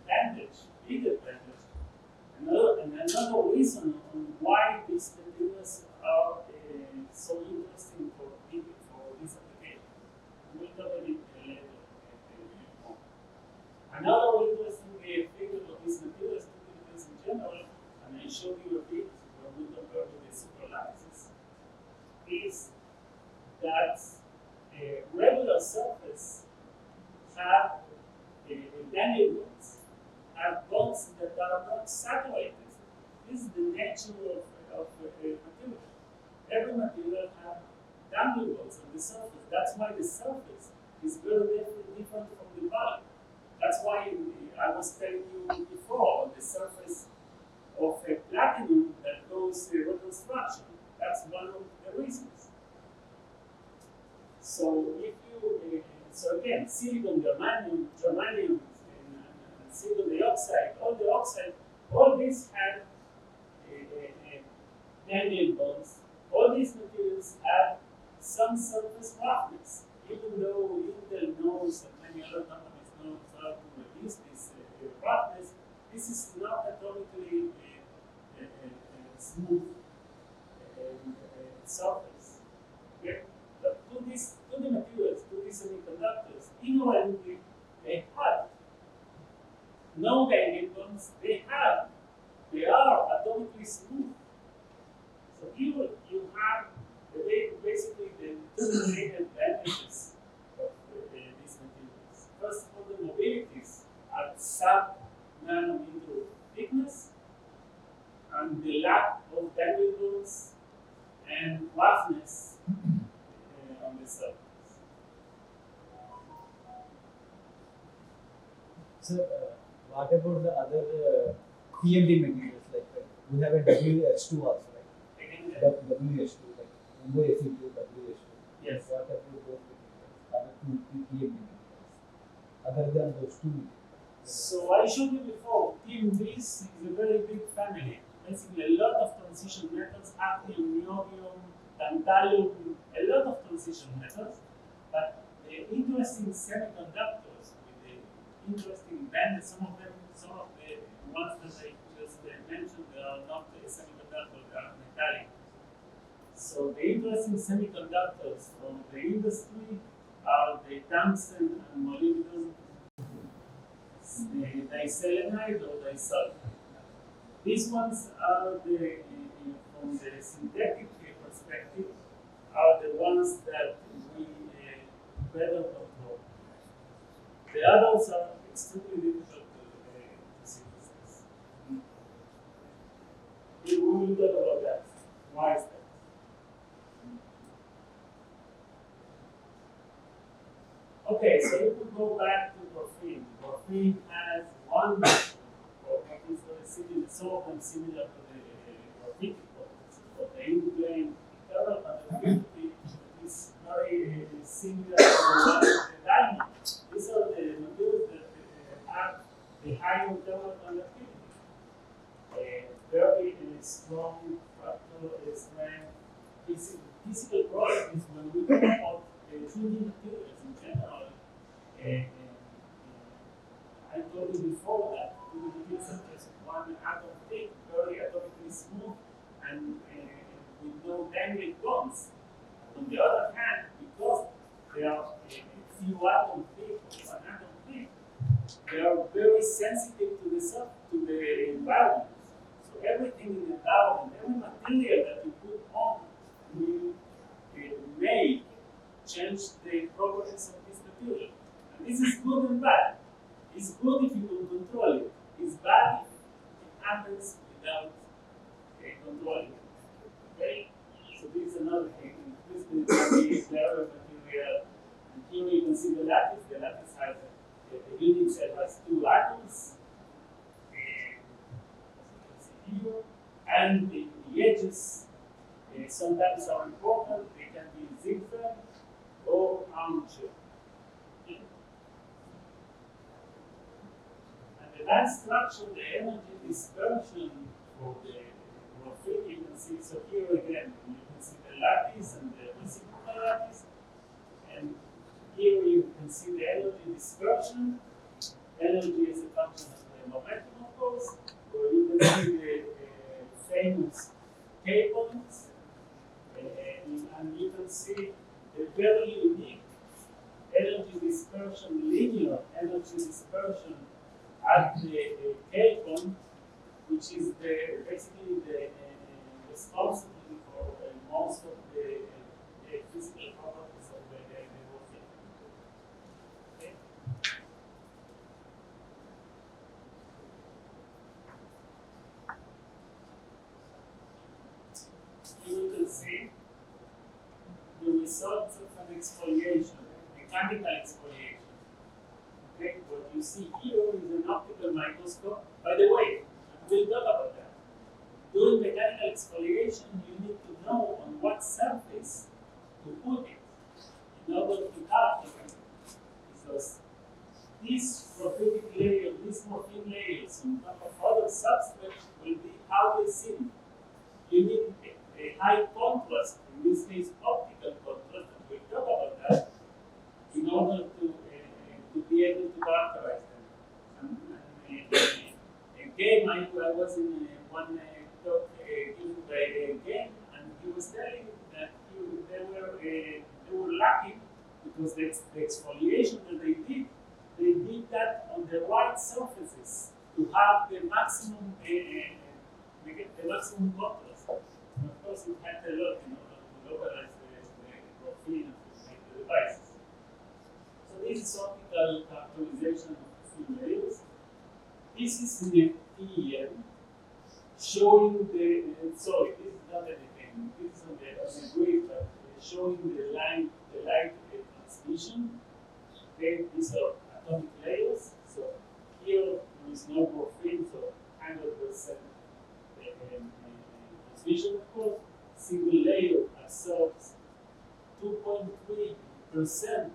advantage, big advantage, another reason on why these materials are so interesting for people for this application. We'll talk about it later. Another interesting figure of these materials, in general, and I showed you a bit when we compare with the superlysis, is that regular have bonds that are not saturated. This is the nature of material. Every material has dangle bonds on the surface. That's why the surface is very different from the body. That's why I was telling you before on the surface of a platinum that goes reconstruction. That's one of the reasons. So if you, so again, silicon, germanium, and silicon dioxide, all the oxide, all these have dangling bonds. All these materials have some surface roughness, even though Intel knows and many other companies know how to reduce this roughness. This is not atomically smooth surface. Okay? But to the materials, to these semiconductors, ignorantly, they have no dangling bonds. They are atomically smooth. So you have basically the two main advantages of these materials. First of all, the mobilities at sub-nanometer thickness, and the lack of dangling bonds and roughness on the surface. So, what about the other PMD materials? Like we have a WH2 also, right? Again, WH2, like MOSE2, WH2. yes. What about those materials? Other two PMD materials, other than those two materials. So I showed you before, TMDs is a very big family. Basically, a lot of transition metals, hafnium, niobium, tantalum, a lot of transition metals. But the interesting semiconductors with the interesting bandits, some of the ones that I just mentioned, they are not semiconductors, they are metallic. So the interesting semiconductors from the industry are the tungsten and molybdenum, the diselenide or disulfide. These ones are from the synthetic perspective, are the ones that we better control. The others are extremely difficult to synthesize. We will talk about that. Why is that? Okay, so if we go back to graphene, graphene has one properties very similar, some of them similar to the graphitic properties, but the in-plane internal conductivity is very similar to the one of the diamond. These are the materials that have the high internal conductivity, very strong fractal strength, physical properties when we talk about 2D materials in general. I told you before that 2D materials are just one atom thick, very atomically smooth, and with no dangling bonds. On the other hand, because they are a few atoms thick or one atom thick, they are very sensitive to the environment. So everything in the environment, every material that you put on will may change the properties of this material. And this is good and bad. It's good if you can control it. It's bad if it happens without controlling it. Okay? So this is another thing. This is the layer of material. And here you can see the lattice. The lattice has the unit cell has two atoms. And the edges sometimes are important. They can be zigzag or armature. And the last structure, the energy dispersion for the graphene, you can see. So here again, you can see the lattice and the reciprocal lattice. And here you can see the energy dispersion. Energy is a function of the momentum, of course. Or you can see the famous K points. And you can see the very unique energy dispersion, linear energy dispersion at the K point, which is basically the responsibility for most of the physical properties of the graphene. Okay? results of an exfoliation, mechanical exfoliation. Okay, what you see here is an optical microscope. By the way, we'll talk about that. Doing mechanical exfoliation, you need to know on what surface to put it in order to calculate it. Because these graphitic layers, these morphine layers on top of other substrates will be highly seen. You need a high contrast, in this case optical contrast, and we'll talk about that, in order to be able to characterize them. Again, I was in one talk given by again, and he was telling that they were lucky because the exfoliation that they did that on the right surfaces to have the maximum contrast. And of course, it had a lot in order to localize the graphene and to make the devices. So this is optical characterization of film layers. This is in the TEM showing the, sorry, this is not anything, this is on the grid, but showing the light transmission. Okay, these are atomic layers. So here there is no graphene, so 100% transmission, of course. Single layer absorbs 2.3%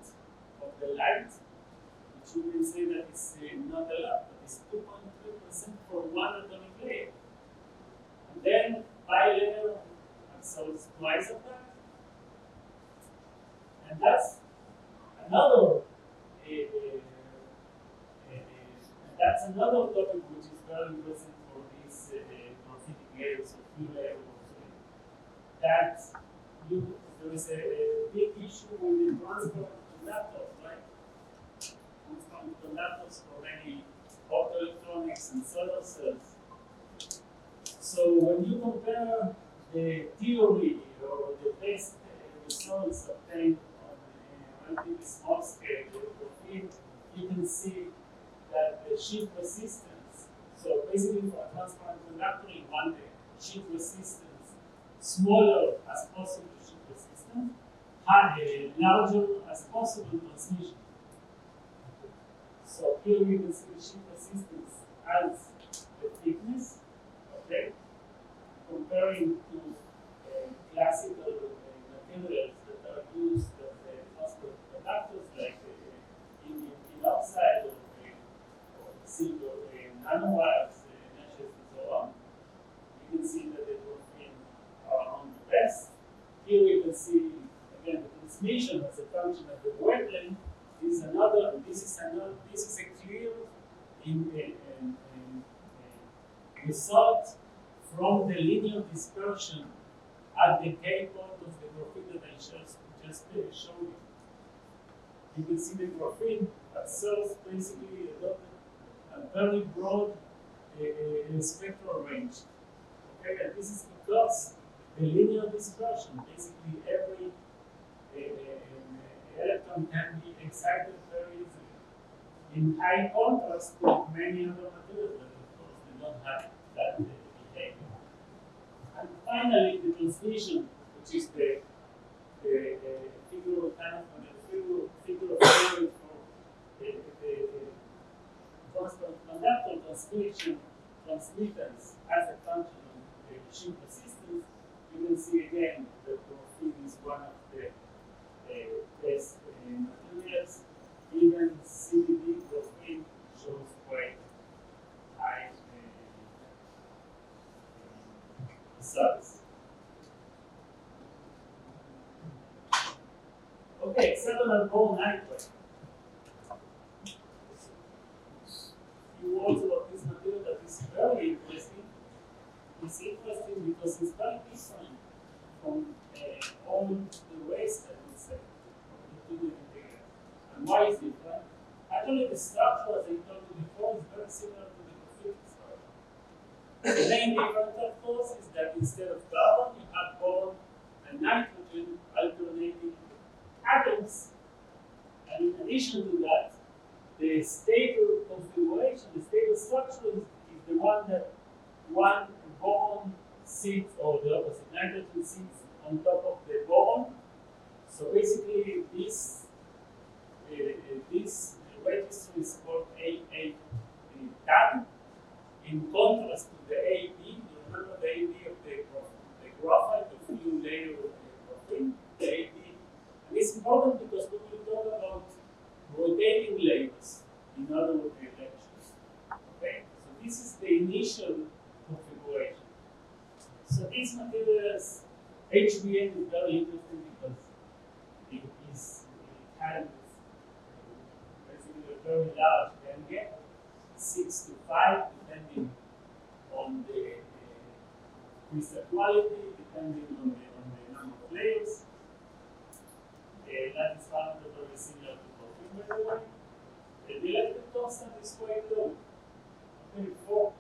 of the light, which you can say that is not a lot, but it's 2.3% for one atomic layer. And then bilayer absorbs twice of that. And that's another topic which is very interesting for these graphitic layers or few layers. That there is a big issue with the transparent conductors, right? Transparent conductors for any optoelectronics and solar cells. So when you compare the theory or the best results obtained on a relatively small scale with graphene, you can see that the shift resistance, so basically for a transparent conductor, you want the shift resistance smaller as possible shift resistance, larger as possible transmission. So here you can see the shift resistance as the thickness, okay, comparing to classical materials that are used as transparent conductors like indium oxide or silver nanowires, meshes, and so on. You can see that the graphene are among the best. Here we can see again the transmission as a function of the wavelength. This is a clear result from the linear dispersion at the K point of the graphene that I just showed you. You can see the graphene absorbs basically a very broad spectral range. Okay, and this is because the linear dispersion, basically every electron can be excited very easily. In high contrast to many other materials that of course they don't have that behavior. And finally the transmission, which is the figure of theory for the constant conductor transmission transmittance as a function of the shift resistance. You can see again that graphene is one of the best materials. Even CVD graphene shows quite high results. Okay, cellular bone nitrate. You also of this material that is very interesting. It's interesting because it's very different from all the rest, I would say, of the 2D material. And why is it different? Actually, the structure, as I told you before, is very similar to the graphene structure. The main difference, of course, is that instead of carbon, you have boron and nitrogen alternating atoms. And in addition to that, the stable configuration, the stable structure is the one that one boron sits, or the opposite, nitrogen sits on top of the boron. So basically, this registry is called AA tag. In contrast to the AB, you remember the AB of the graphite, the few layer of the graphene, the AB. And it's important because we will talk about rotating layers in other lectures. Okay? So this is the initial configuration. So these materials, HBN is very interesting because it has basically a very large bandgap, 6 to 5, depending on the crystal quality, depending on the number of layers. That is found very similar to graphene, by the way. The electric constant is quite low, 24.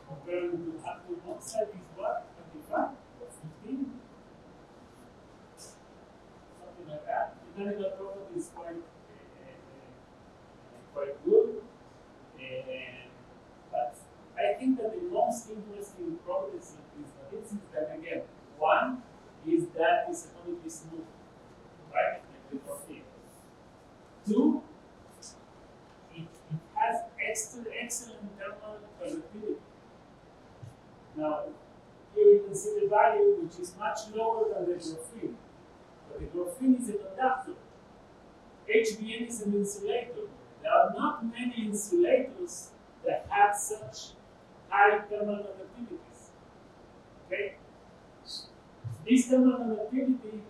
Comparing to active oxide is what? 25 or 15? Something like that. Mechanical property is quite good. But I think that the most interesting properties of these materials is that, again, one is that it's economically smooth, right? Like the graphene. Two, it has excellent thermal conductivity. Now, here you can see the value, which is much lower than the graphene. But the graphene is a conductor. HBN is an insulator. There are not many insulators that have such high thermal conductivities. Okay? This thermal conductivity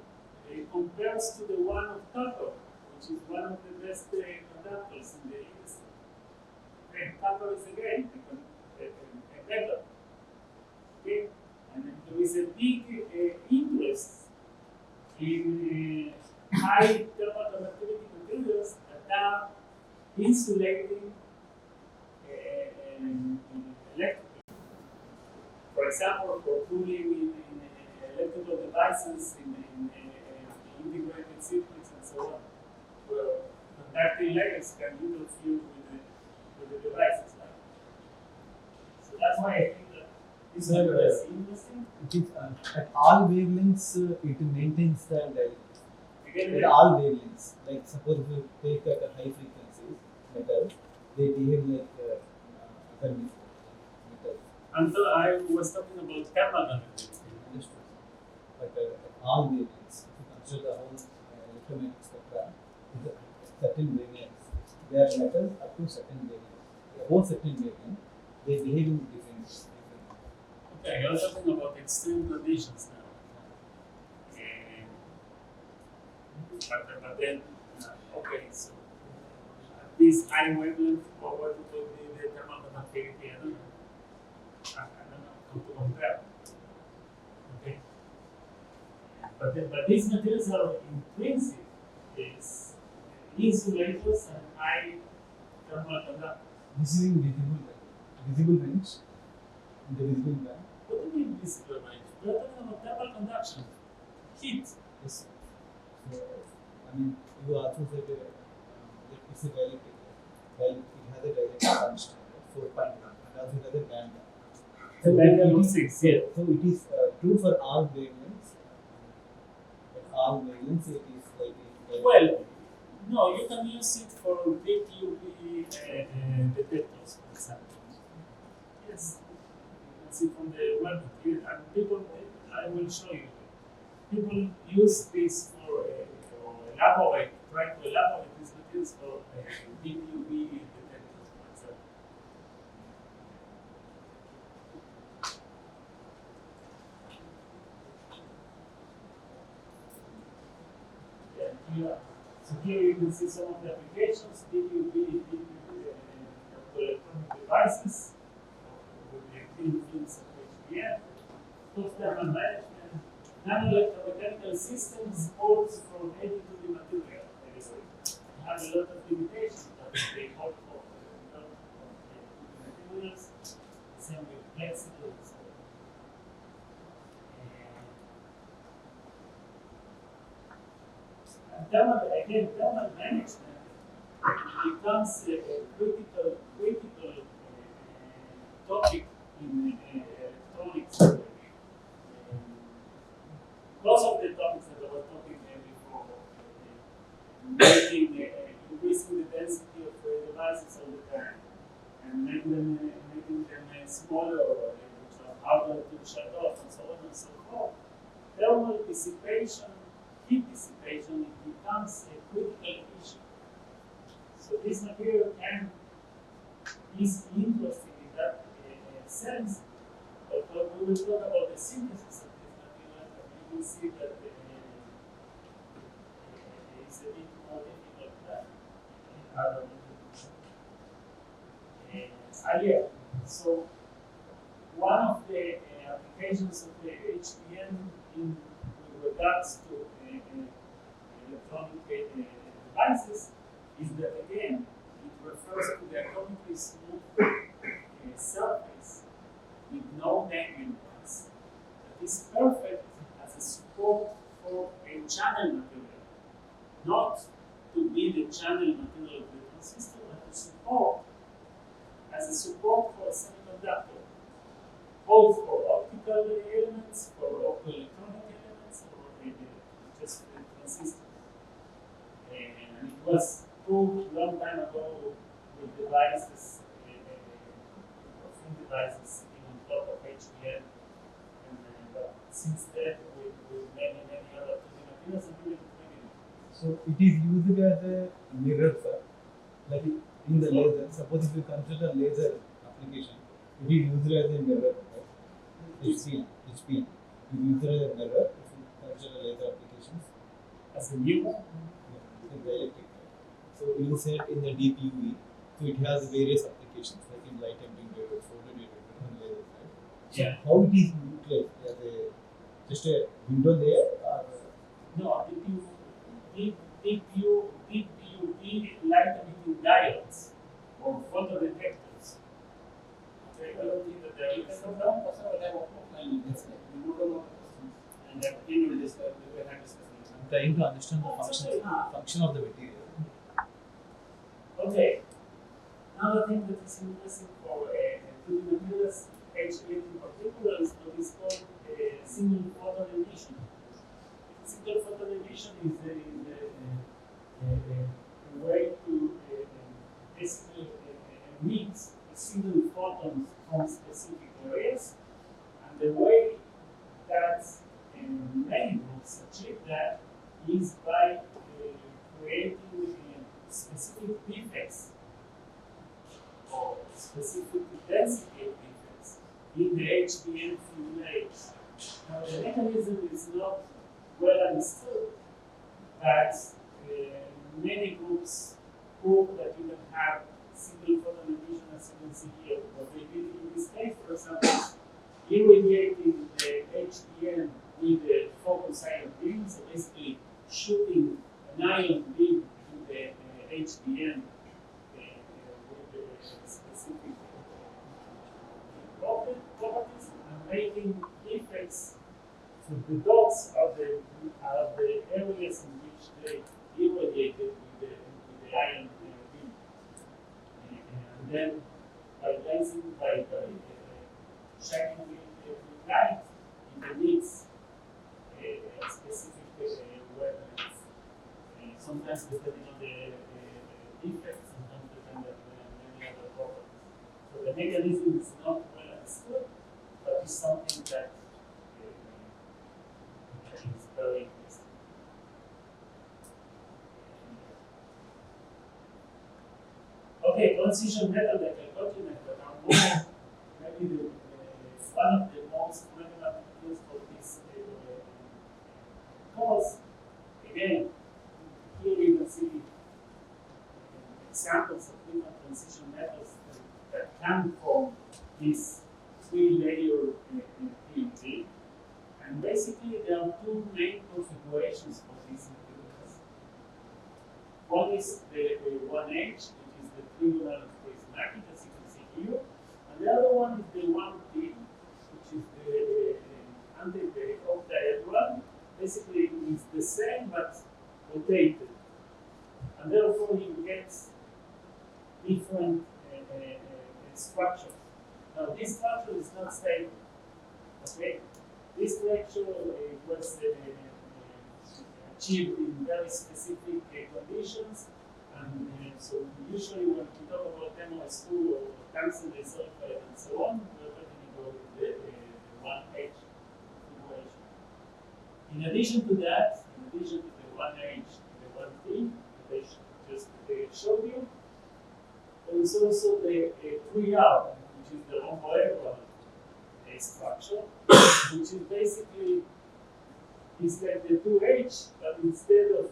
compares to the one of copper, which is one of the best conductors in the industry. Okay? Copper is again a metal. Okay? And there is a big interest in high thermal conductivity materials that are insulating electrically. For example, for cooling in electrical devices, in integrated circuits, and so on, where conducting layers can interfere with the devices. Right? So that's why I think that this is interesting. It is, at all wavelengths, it maintains the dynamics. At all wavelengths, like suppose if you take at a high frequencies metals, they behave like other metals. And so I was talking about thermal conductivity. Understood. But at all wavelengths, if you consider the whole electromagnetic spectra, with certain wavelengths, they are metals up to certain wavelengths. Above certain wavelength, they behave in different. Okay, you're talking about extreme conditions now. But then, okay, so this high wavelength, what would be the thermal conductivity? I don't know how to compare. Okay. But these materials are intrinsic is insulators and high thermal conductivity. This is in visible range. In the visible band. What do you mean visible range? We are talking about thermal conduction, heat. Yes. So, I mean, you also said it's a dielectric. Well, it has a dielectric constant, 4.1, and also it has a band gap. So band gap 6, yeah. So it is true for all wavelengths. At all wavelengths, it is like a well, no, you can use it for big UV detectors, for example. Yes. You can see from the web here, and people, I will show you. People use this for elaborate, try to elaborate these materials for big UV detectors, for example. Yeah, here. So here you can see some of the applications, DUV, electronic devices, with the thin films of HBM, thermal management, nano-electromechanical systems, ports from any to the material. Anyway, you have a lot of limitations, but they hold for a lot of materials, same with flexibles. Thermal management becomes a critical topic in electronics. Most of the topics that I was making them smaller, which are harder to shut off, and so on and so forth. Thermal dissipation, heat dissipation, it becomes a critical issue. So this material is interesting in that sense, but we will talk about the synthesis of this material, and you will see that it's a bit more difficult than other yeah. So one of the applications of the HBM in with regards to electronic devices is that again it refers to the atomically smooth surface with no dangling points. That is perfect as a support for a channel material, not to be the channel material of the transistor, but to support as a support for a semiconductor, both for optical elements, for optoelectronic elements, or just the transistor. And it was proved a long time ago with devices, thin devices sitting on top of HBM, and but since then with many other materials, including So it is used as a mirror, sir. Like in the laser, suppose if you consider laser application, it is used as a mirror, right? HPN. You use it as a mirror if you consider laser applications. as a new one. Yeah, in the electric. So you said in the deep UV, so it has various applications like in light emitting photodiodes, different lasers, right? So Yeah. how it is utilized as a just a window layer or No, deep UV light emitting diodes or photodetectors. Okay, I don't think that there You is. can come down for some type of offline. You go to and then we will discuss. We will have discussion. I'm trying to understand the function of the material. Okay. Another thing that is interesting for 2D materials, HBM in particular, is what is called single photon emission. Single photon emission is a way to basically emit single photons from specific areas, and the way that many groups achieve that is by creating specific defects or specific density of defects in the HBM few layers. Now the mechanism is not well understood, but many groups prove that you can have single photon emission, as you can see here. What they did in this case, for example, irradiating the HBM with the focus ion beam, so basically shooting an ion beam to the HBM with the specific properties and making effects. So the dots are the areas in which they irradiated with the ion beam. And then by shining with light, it emits a specific wavelength. Sometimes depending on the defect, sometimes depending on many other properties. So the mechanism is not well understood, but it's something that is very interesting. Okay, transition method like I told you method are more maybe one of the most relevant tools for this course. Again, here you can see examples of different transition methods that come from this three-layer PMT. And basically, there are two main configurations for these materials. One is the 1H, which is the trigonal prismatic, as you can see here. And the other one is the 1T, which is the octahedral. Basically, it's the same but rotated. And therefore, you get different structures. Now, this structure is not stable. Okay? This structure was achieved in very specific conditions, and so usually when we talk about MOS2 or tungsten addition to that, in addition to the 1H and the 1T that I just showed you, there is also the 3R, which is the rhombohedral structure, which is basically is like the 2H, but instead of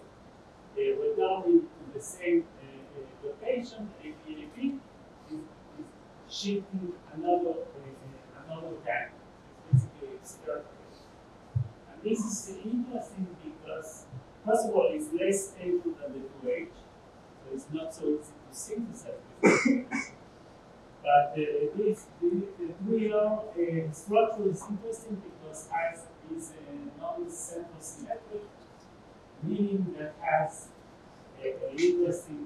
returning to the same location, APAP is shifting another tank. It's basically external. And this is interesting because, first of all, it's less stable than the 2H, so it's not so easy to synthesize. But the 3R structure is interesting because is non-central symmetric, meaning that has interesting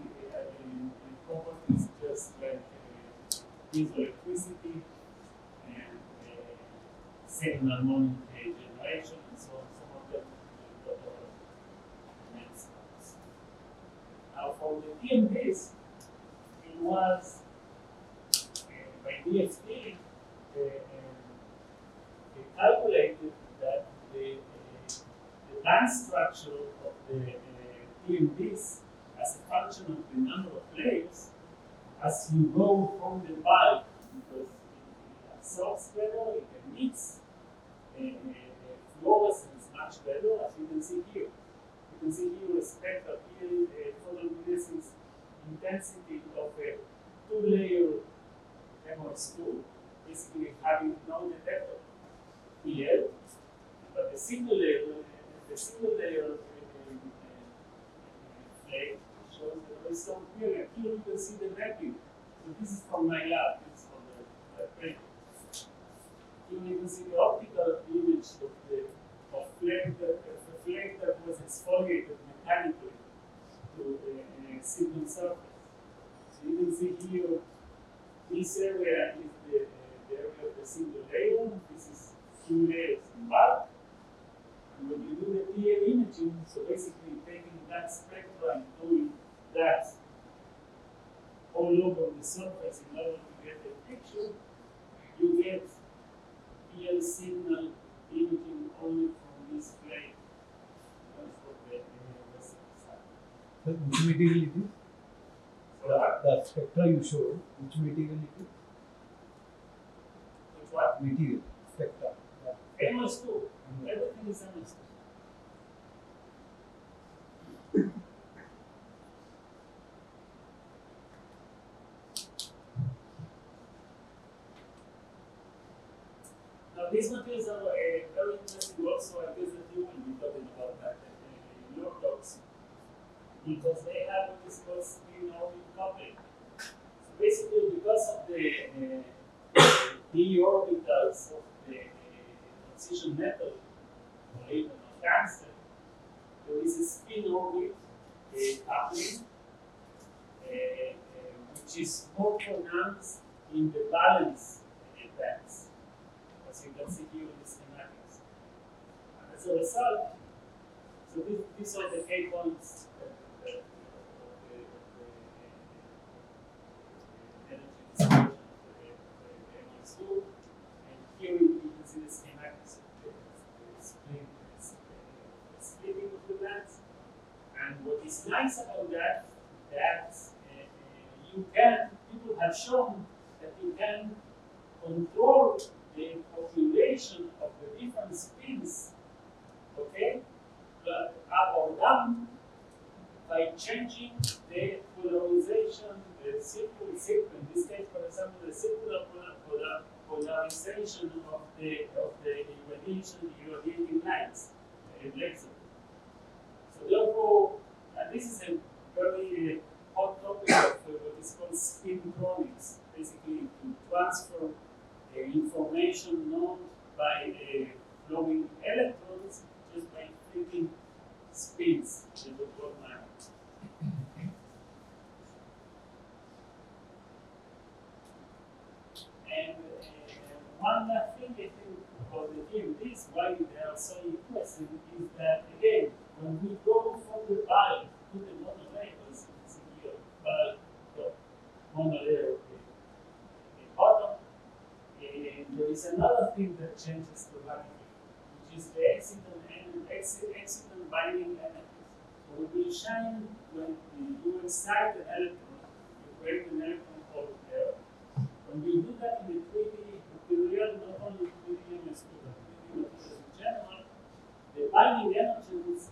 properties just like piezoelectricity and second harmonic generation and so on. Some of them got immense amounts. Now for the TMDs, it was by DFT calculated that the band structure of the TMDs as a function of the number of layers as you go from the bulk, because it absorbs better, it emits fluorescence much better, as you can see here. You can see here a spectral photoluminescence intensity of a 2-layer MR spool, basically having no detector here, but the single layer flake shows that there is some period. Here you can see the mapping. So this is from my lab, it's from the plate. Here you can see the optical image of the flake that was exfoliated mechanically to a single surface. So you can see here, this area is the area of the single layer. This is 2 layers in bulk. And when you do the PA imaging, so basically taking that spectra and doing that all over the surface in order to get a picture, you get PL signal imaging only from this flake. That's what the western side. So which material it is? The spectra you showed, which material it is? Which what? Material, spectra. MS2. Everything is MS2. Now these materials are very interesting also. I guess that you will be talking about that in your talks, because they have what is called spin-orbit coupling. So basically, because of the d orbitals of the transition metal, or even of tungsten, there is a spin orbit coupling, which is more pronounced in the valence bands, as you can see here in the schematics. And as a result, so these are the K points of the energy distribution of the MS2. And here you can see the schematics of the splitting of the bands. And what is nice about that, people have shown that you can control the population of the different spins, okay, up or down, by changing the polarization, the circular, in this case, for example, the circular polarization of the irradiating lines, laser. So therefore, and this is a very hot topic of what is called spintronics, basically to transfer information not by flowing electrons, just by flipping spins in the world line. And one thing I think about the TMDs, why they are so interesting, is that again, when we go from the bulk to the monolayers, it's here, bulk, top, monolayer, bottom, there is another thing that changes dramatically, which is the exciton binding energy. So it will shine when you excite an electron, you create an electron hole there. When you do that in the 3D material, not only 3D MSQ, but 3D materials in general, the binding energies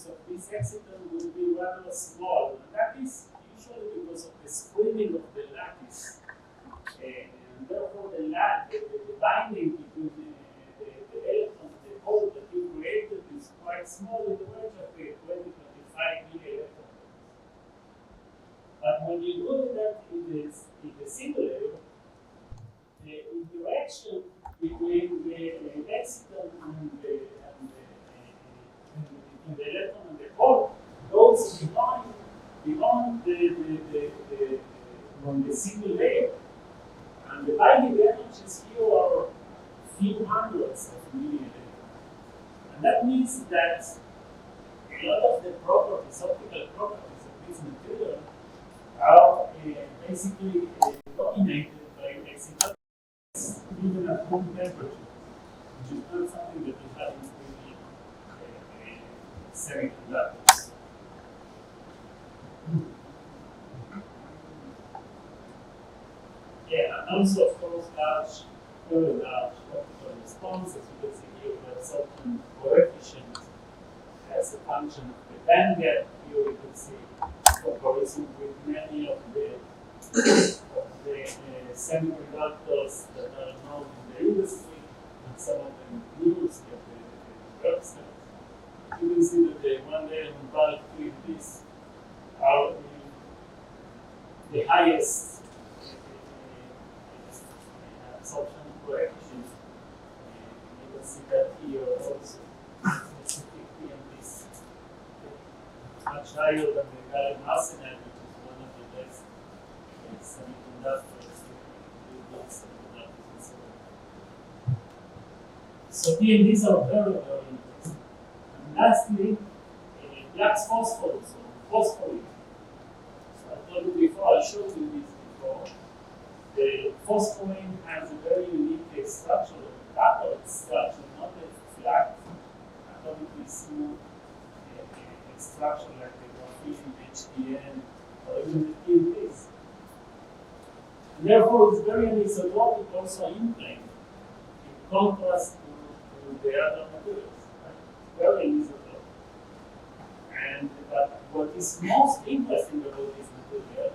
of this exciton will be rather small, and that is usually because of the squeezing of the lattice. And therefore, the binding between the electron, the hole that you created is quite small in the range of 20-25 millielectron. But when you do that in the simulator, the interaction between the exciton and the electron and the hole goes beyond the single layer. And the binding energies here are few hundreds of millielectrons. And that means that a lot of the properties, optical properties of this material are basically dominated by exciton even at room temperature, which is not something that we have in 3D semiconductors. Yeah, and also, of course, very large optical response. As you can see here, we have certain coefficient as a function of the bandgap. Here you can see comparison with many of the semiconductors that are known in the industry, and some of them use the drug cells. You can see that the one layer and bulk with this are the highest absorption coefficient. You can see that here also. Specifically in this, much higher than the gallium arsenide, which is one of the best semiconductors. So TNDs are very, very interesting. And lastly, black phosphorus or phosphorine. So I told you before, I showed you this before. The phosphorine has a very unique structure, a cathode structure, not a flat, atomically smooth structure like the graphene, HDN, or even the TNDs. Therefore, it's very anisotropic also in plane, in contrast to the other materials. Right? Very anisotropic. And but what is most interesting about this material,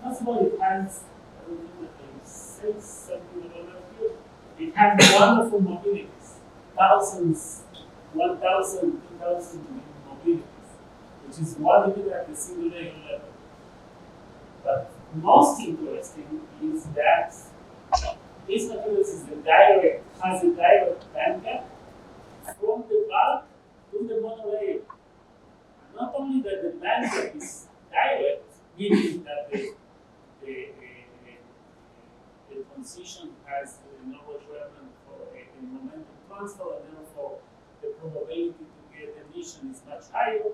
first of all, it has everything that I say something about here. It has wonderful mobilities, thousands, 1,000, 2,000 mobilities, which is wonderful at the single layer level. But most interesting is that this material has a direct bandgap from the bulk to the monolayer. And not only that the bandgap is direct, meaning that the transition has no requirement for a momentum transfer, and therefore the probability to get emission is much higher.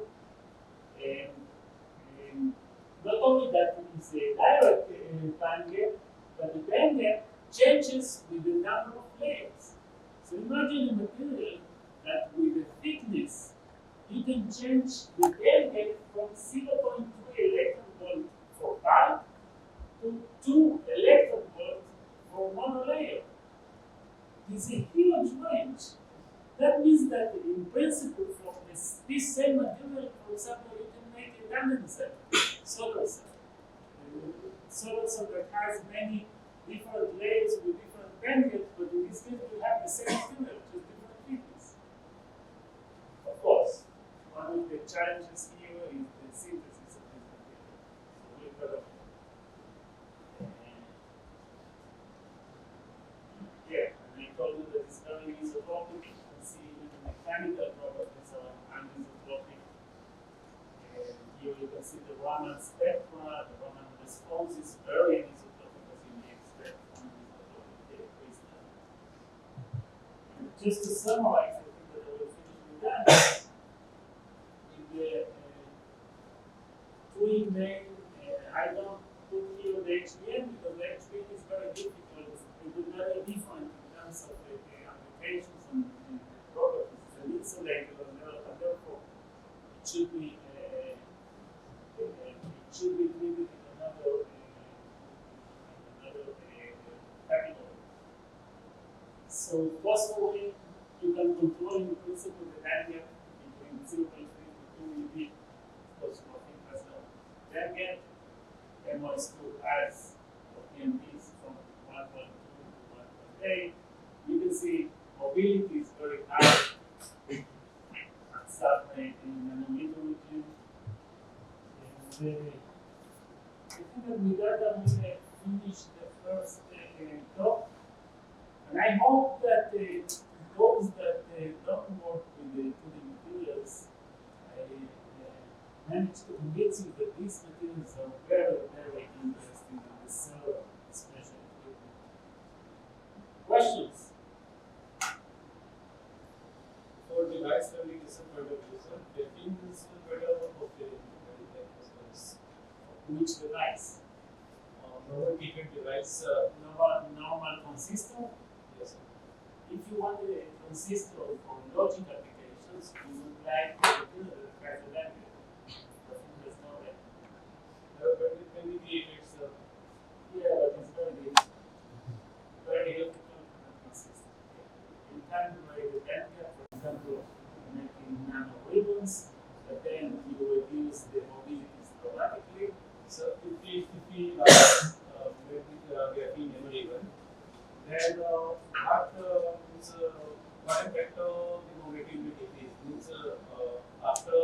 And not only that it is a direct bandgap, but the bandgap changes with the number of layers. So imagine a material that with the thickness, you can change the bandgap from 0.3 electron volt for bulk to 2 electron volt for monolayer. It's a huge range. That means that in principle, for this same material, for example, you can make a tandem cell, solar cell. Solar cell that has many different layers with different bandgaps, but in this case, you have the same material, just different thickness. Of course, one of the challenges here is the synthesis of this material. So we've got yeah, and I told you that it's very isotropic. You can see even the mechanical properties are anisotropic. Here you can see the Raman spectra. The Raman response is very anisotropic, as you may expect from anisotropic crystal. And just to summarize, I think that I will finish with that. With the twin main, I don't put here the HDN because the HDN is very difficult. It is very different in terms of the applications and properties. So possibly you can control in principle the band gap between 0.3 to 2 eV. Of course, nothing has no band gap. MOS2 as PMPs from 1.2 to 1.8. You can see mobility is very high at certain nanometer region. And I think that with that I'm going to finish the first talk. And I hope that those that don't work with the 2D materials, I managed to convince you that these materials are very, very interesting in the server, especially. Questions? For device fabrication point of view, sir, getting is better or okay? Which device? Normal different device. Normal transistor? Yes, sir. If you want a transistor for logic applications, you would like to do the private language. I think there's no way. But it can be created, sir. Yeah, but it's very difficult transistor. You can create a band gap, for example, making nano ribbons, but then you reduce the mobilities dramatically. So if we maybe getting memory one, then what impact the mobility will decrease? Means after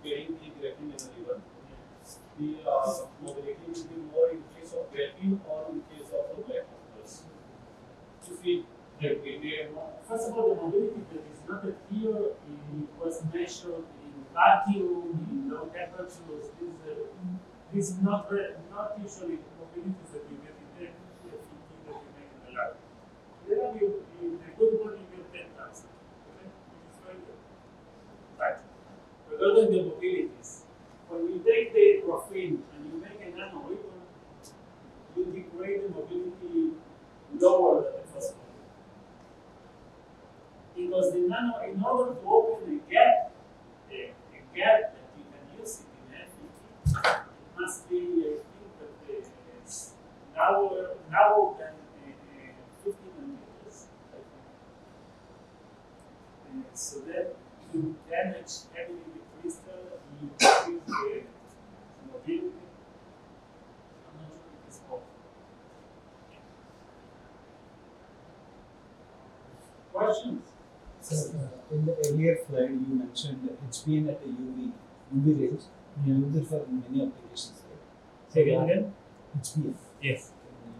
getting the graphene memory one, the mobility will be more in case of graphene or in case of black holes. If we First of all, the mobility that is not appear it was measured in vacuum, in low temperatures. This is not usually mobilities that you get in there, usually a 50 that you make in the lab. Then in the good one you get 10,000. Okay? It's very good. But regarding the mobilities, when you take the graphene and you make a nano ribbon, you degrade the mobility lower than the first one. Because the nano, in order to open a gap that you can use it in FET, it must be, I think, that narrower than 50 nanometers. So that you damage heavily the crystal, you increase the mobility. I'm not sure if it's possible. Questions? So, in the earlier slide, you mentioned HBN at a UV range. You use it for many applications, right? Say again? HBN. Yes.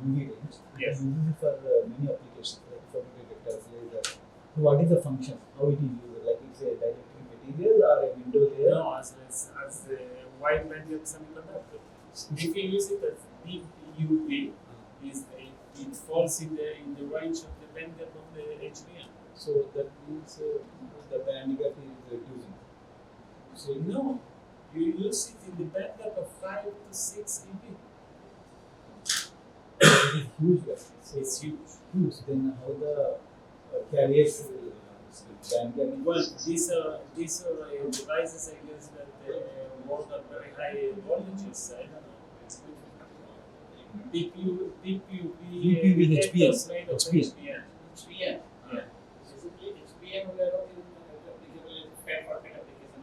In UV range. Yes. You use it for many applications, like photodetectors, laser. So, what is the function? How it is used? Like it's a dielectric material or a window layer? No, as the wide bandgap semiconductor. If you use it as deep UV, it falls in the range of the bandgap of the HBM. So that means the band gap is reducing. So No, you use it in the bandgap of 5 to 6 eV. it is huge gap. So It's huge. huge. Then how the carriers band gap? Well, these are devices, I guess, that work at very high voltages. I don't know. Deep UV detectors made of HBM. HBM. Yeah. Basically, HBM we are not applicable in fat for fat application.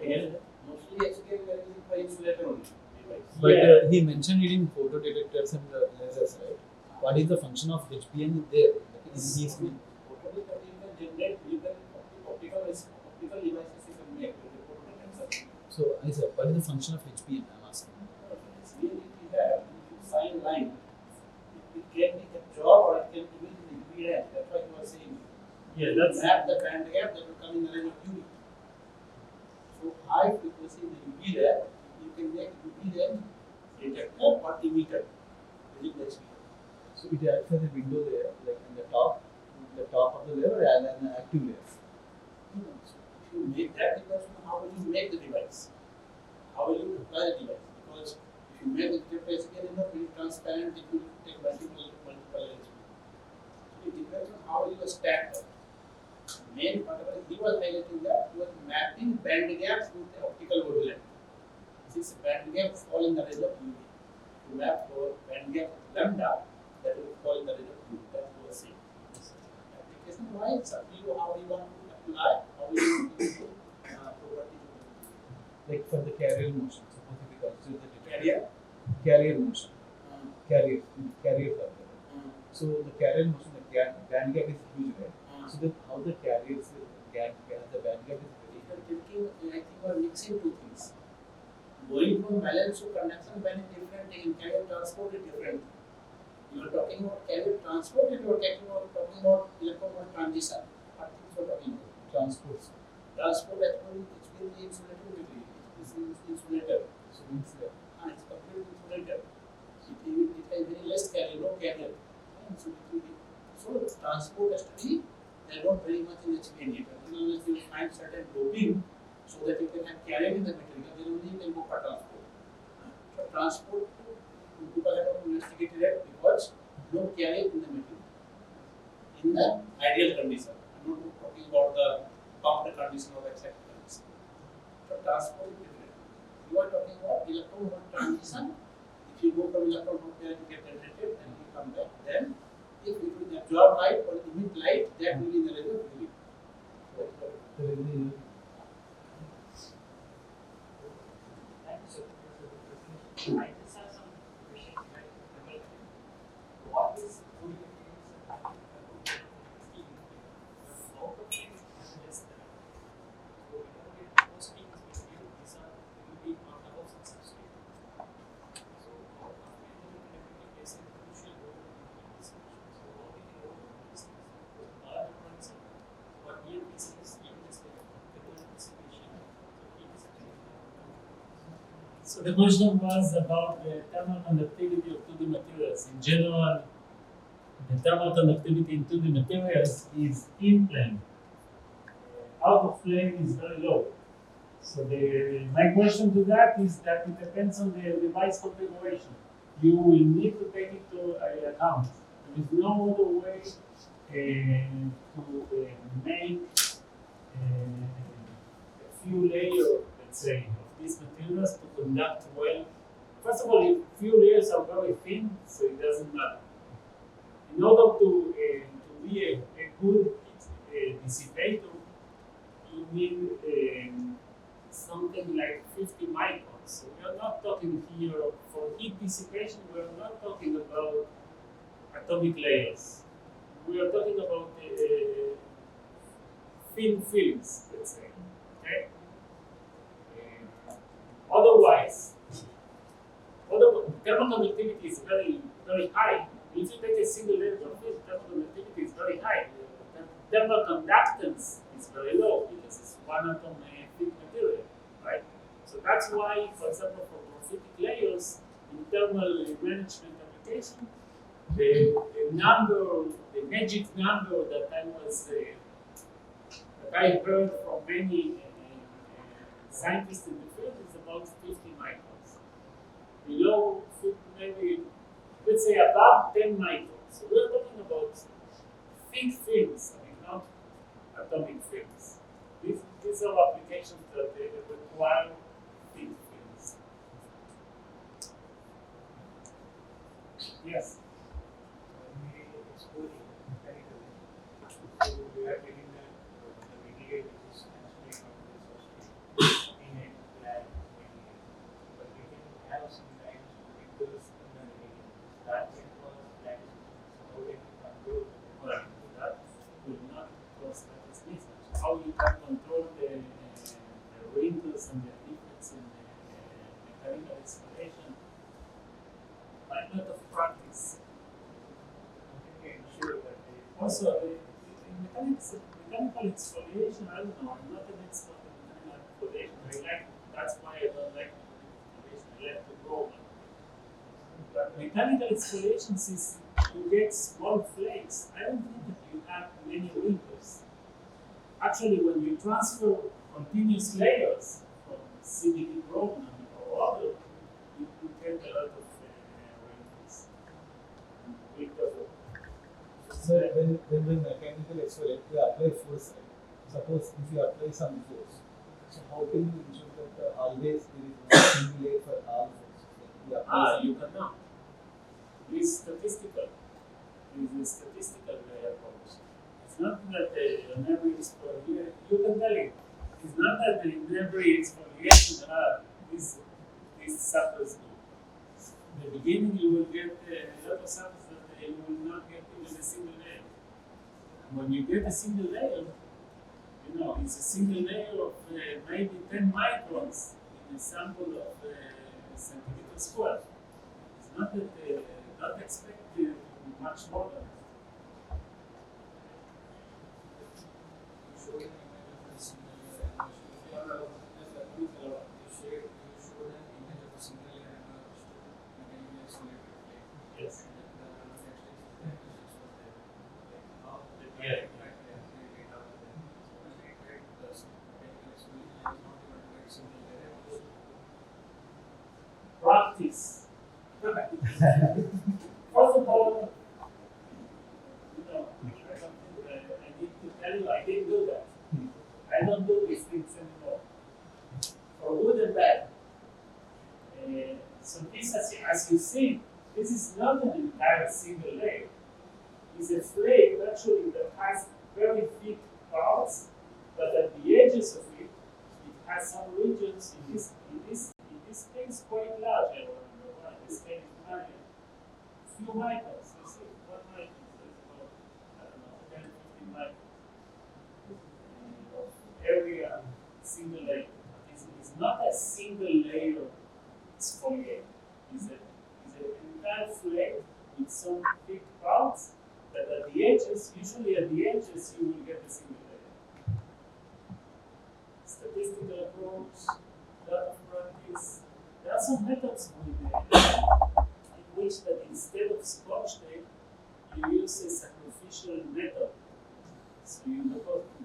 Again? Mostly HBM we are using for insulator only device. But he mentioned it in photodetectors and lasers, right? What is the function of HBN there? In his Photodetector you can generate, you can optical devices you can make with the photodetector. So I said, what is the function of HBN? I'm asking. HBM if you have sign line, it can be absorbed or it can be used in the UV range. That's what you are saying. Yeah, that's Map the band gap that will come in the range of UV. So high frequency in the UV range, you can make UV range detector or emitter using the HBM. So it acts as a window layer, like in the top of the layer and an active layer. So if you make that, depends on how will you make the device, how will you apply the device. Because if you make the detector HBM enough, it will be transparent, it will take multiple layers. So it depends on how you stack them. Main whatever he was highlighting that he was mapping band gaps with the optical wavelength. Since band gaps fall in the range of UV, to map for band gap lambda, that will fall in the range of UV. That was saying. it's up to you how you want to apply, how you want to do property. Like for the carrier motion, suppose if we consider the Carrier? motion, Uh, carrier factor. So the carrier motion, the band gap is huge, right? So then how the carriers the band gap is very if you're thinking, I think you are mixing two things. Going from balance to conduction band is different, in carrier transport is different. You are talking about carrier transport and you are talking about electron transition. What things you are talking about? transport. Transport actually it's been the insulator degree. It's insulator. So means that It's completely insulator. It has very less carrier, no carrier. So it will be transport has to be they're not very much in HPN yet. Unless you find certain doping so that you can have carrier in the material, then only you can go for transport. So transport people have not investigated it because no carrier in the material. In the ideal condition. I'm not talking about the pumped condition or exact condition. So transport is different. You are talking about electron hole transition. If you go from electron hole pair to get generated and you come back, then if it will absorb light or emit light, that will be the result. there will be I just have some questions regarding what is good how to just so we don't get most things with you, these are will be on the house and substrate. So how connectivity plays a crucial role in this solution. So how we can overcome these things? Because our difference for EMPC is even just like thermal dissipation. So heat is actually So the question was about the thermal conductivity of 2D materials. In general, the thermal conductivity in 2D materials is in plane. Out of plane is very low. So my question to that is that it depends on the device configuration. You will need to take it to account. There is no other way to make a few layers, let's say, of these materials to conduct well. First of all, if few layers are very thin, so it doesn't matter. In order to be a good dissipator, you need something like 50 microns. So we are not talking here for heat dissipation. We are not talking about atomic layers. We are talking about thin films, let's say. Okay. Otherwise, thermal conductivity is very, very high. If you take a single layer of film, thermal conductivity is very high. The thermal conductance is very low because it's one atom thick material, right? So that's why, for example, for graphite layers in thermal management application, the magic number that I heard from many scientists in the field is about 50 microns. Below, maybe, let's say above 10 microns. So we're talking about thick films, I mean, not atomic films. These are applications that require thick films. Yes? So we are getting the material which is actually not this in a lab, but we can have sometimes wrinkles in the material. That can cause black. So how can you control Well, that will not cause that is business. How you can control the wrinkles and the defects in the mechanical installation by a lot of practice. okay, ensure that Also, mechanical exfoliation, I don't know, I'm not an expert in mechanical exfoliation. That's why I don't like exfoliation, I like to grow one. But mechanical exfoliation is you get small flakes. I don't think that you have many wrinkles. Actually, when you transfer continuous layers from CDD Roman or other, you get a lot of wrinkles. so when mechanical exfoliate, you apply force, right? Suppose if you apply some force, so how can you ensure that always there is one single layer for all forces? Like you apply You cannot. It is statistical. It is a statistical approach. It's not that on every exfoliation, you can tell it. It's not that in every exfoliation these samples do. In the beginning, you will get a lot of samples that you will not get even a single layer. And when you get a single layer, it's a single layer of maybe 10 microns in a sample of centimeter square. It's not that not expected much more than that. Yes. Yeah. Practice. First of all, I don't think I need to tell you I didn't do that. I don't do these things anymore. For good and bad. So this, as you see, this is not an entire single layer. It's a flake actually that has very thick parts, but at the edges of it, it has some regions in this case quite large. I remember why this case is tiny. Few microns, you see, 1 micron, so it's about, I don't know, 10, 15 microns of area, single layer. It's not a single layer exfoliate. It's an entire flake with some thick parts, but at the edges, usually at the edges, you will get a single layer. Statistical approach, lot of practice. There are some methods in which that instead of Scotch tape, you use a sacrificial metal. So you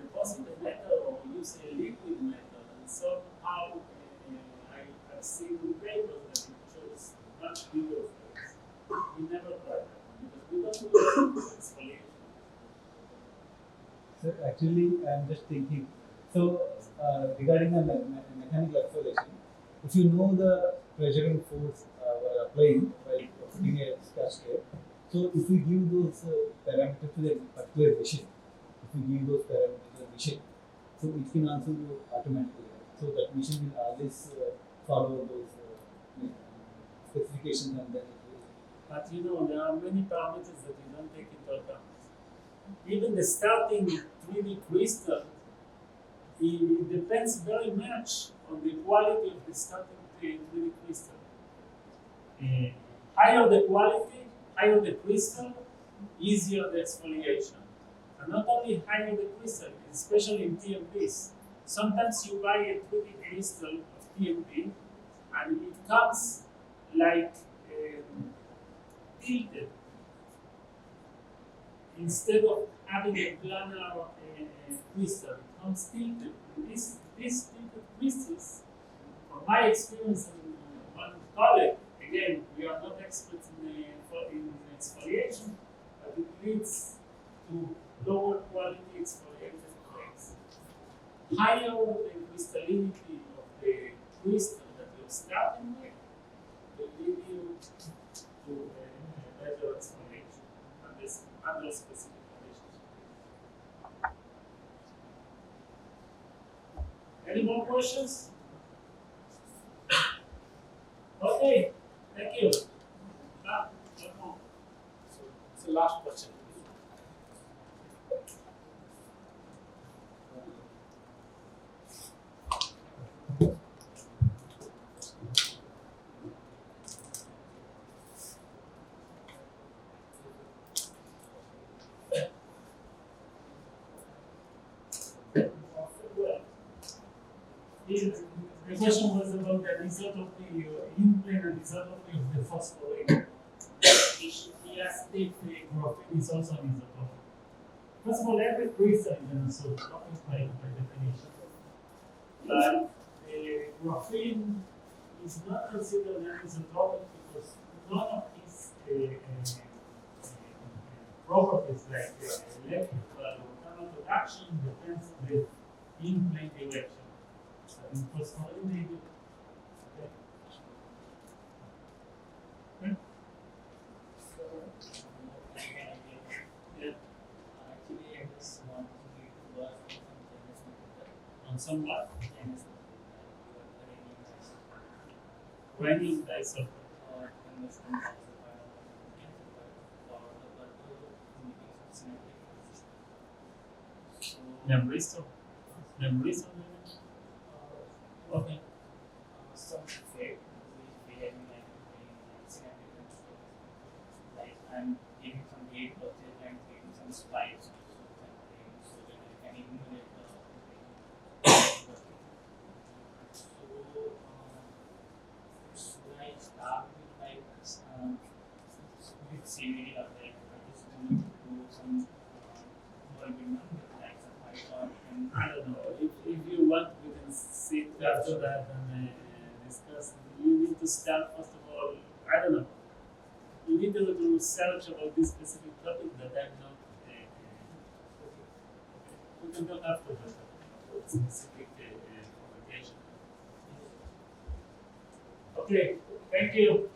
deposit the metal or use a liquid metal, and somehow I've seen papers that it shows much bigger flakes. We never tried that because we don't do exfoliation. So actually, I'm just thinking. So regarding the mechanical exfoliation, if you know the pressuring force we're applying by putting a scotch tape, so if we give those parameters to the particular machine, so it can also do automatically. So that machine will always follow those specifications and then it will. But there are many parameters that you don't take into account. Even the starting 3D crystal, it depends very much on the quality of the starting 3D crystal. Higher the quality, higher the crystal, easier the exfoliation. And not only higher the crystal, especially in TMPs. Sometimes you buy a 3D crystal of TMP and it comes like tilted. Instead of having a planar crystal, it comes tilted. These tilted crystals, from my experience in one colleague, again, we are not experts in exfoliation, but it leads to lower quality exfoliated flakes. Higher the crystallinity of the crystal that you're starting with will lead you to better exfoliation under specific conditions. Any more questions? Okay, thank you. One more. So it's the last question. The question was about the isotopy, in-plane and isotopy of the phosphorate. He asked if the graphene is also an isotope. First of all, every crystal is an isotope by definition. But graphene is not considered an isotope because none of its properties like electrical or thermal reduction depends on the in-plane direction. In phosphorate, they do. Okay. Actually, I just want on some what? Running guys of memory store. Memory store. Okay. Some fate we having like I'm giving some gate purchase and creating some spikes so that I can emulate should I start with like with CVD or like I just need to do some working on like some Python and I don't know. If you want, we can sit after that and discuss. You need to start first of all. I don't know. You need to research about this specific topic that I'm not. We can talk after that about specific application. Okay. Thank you.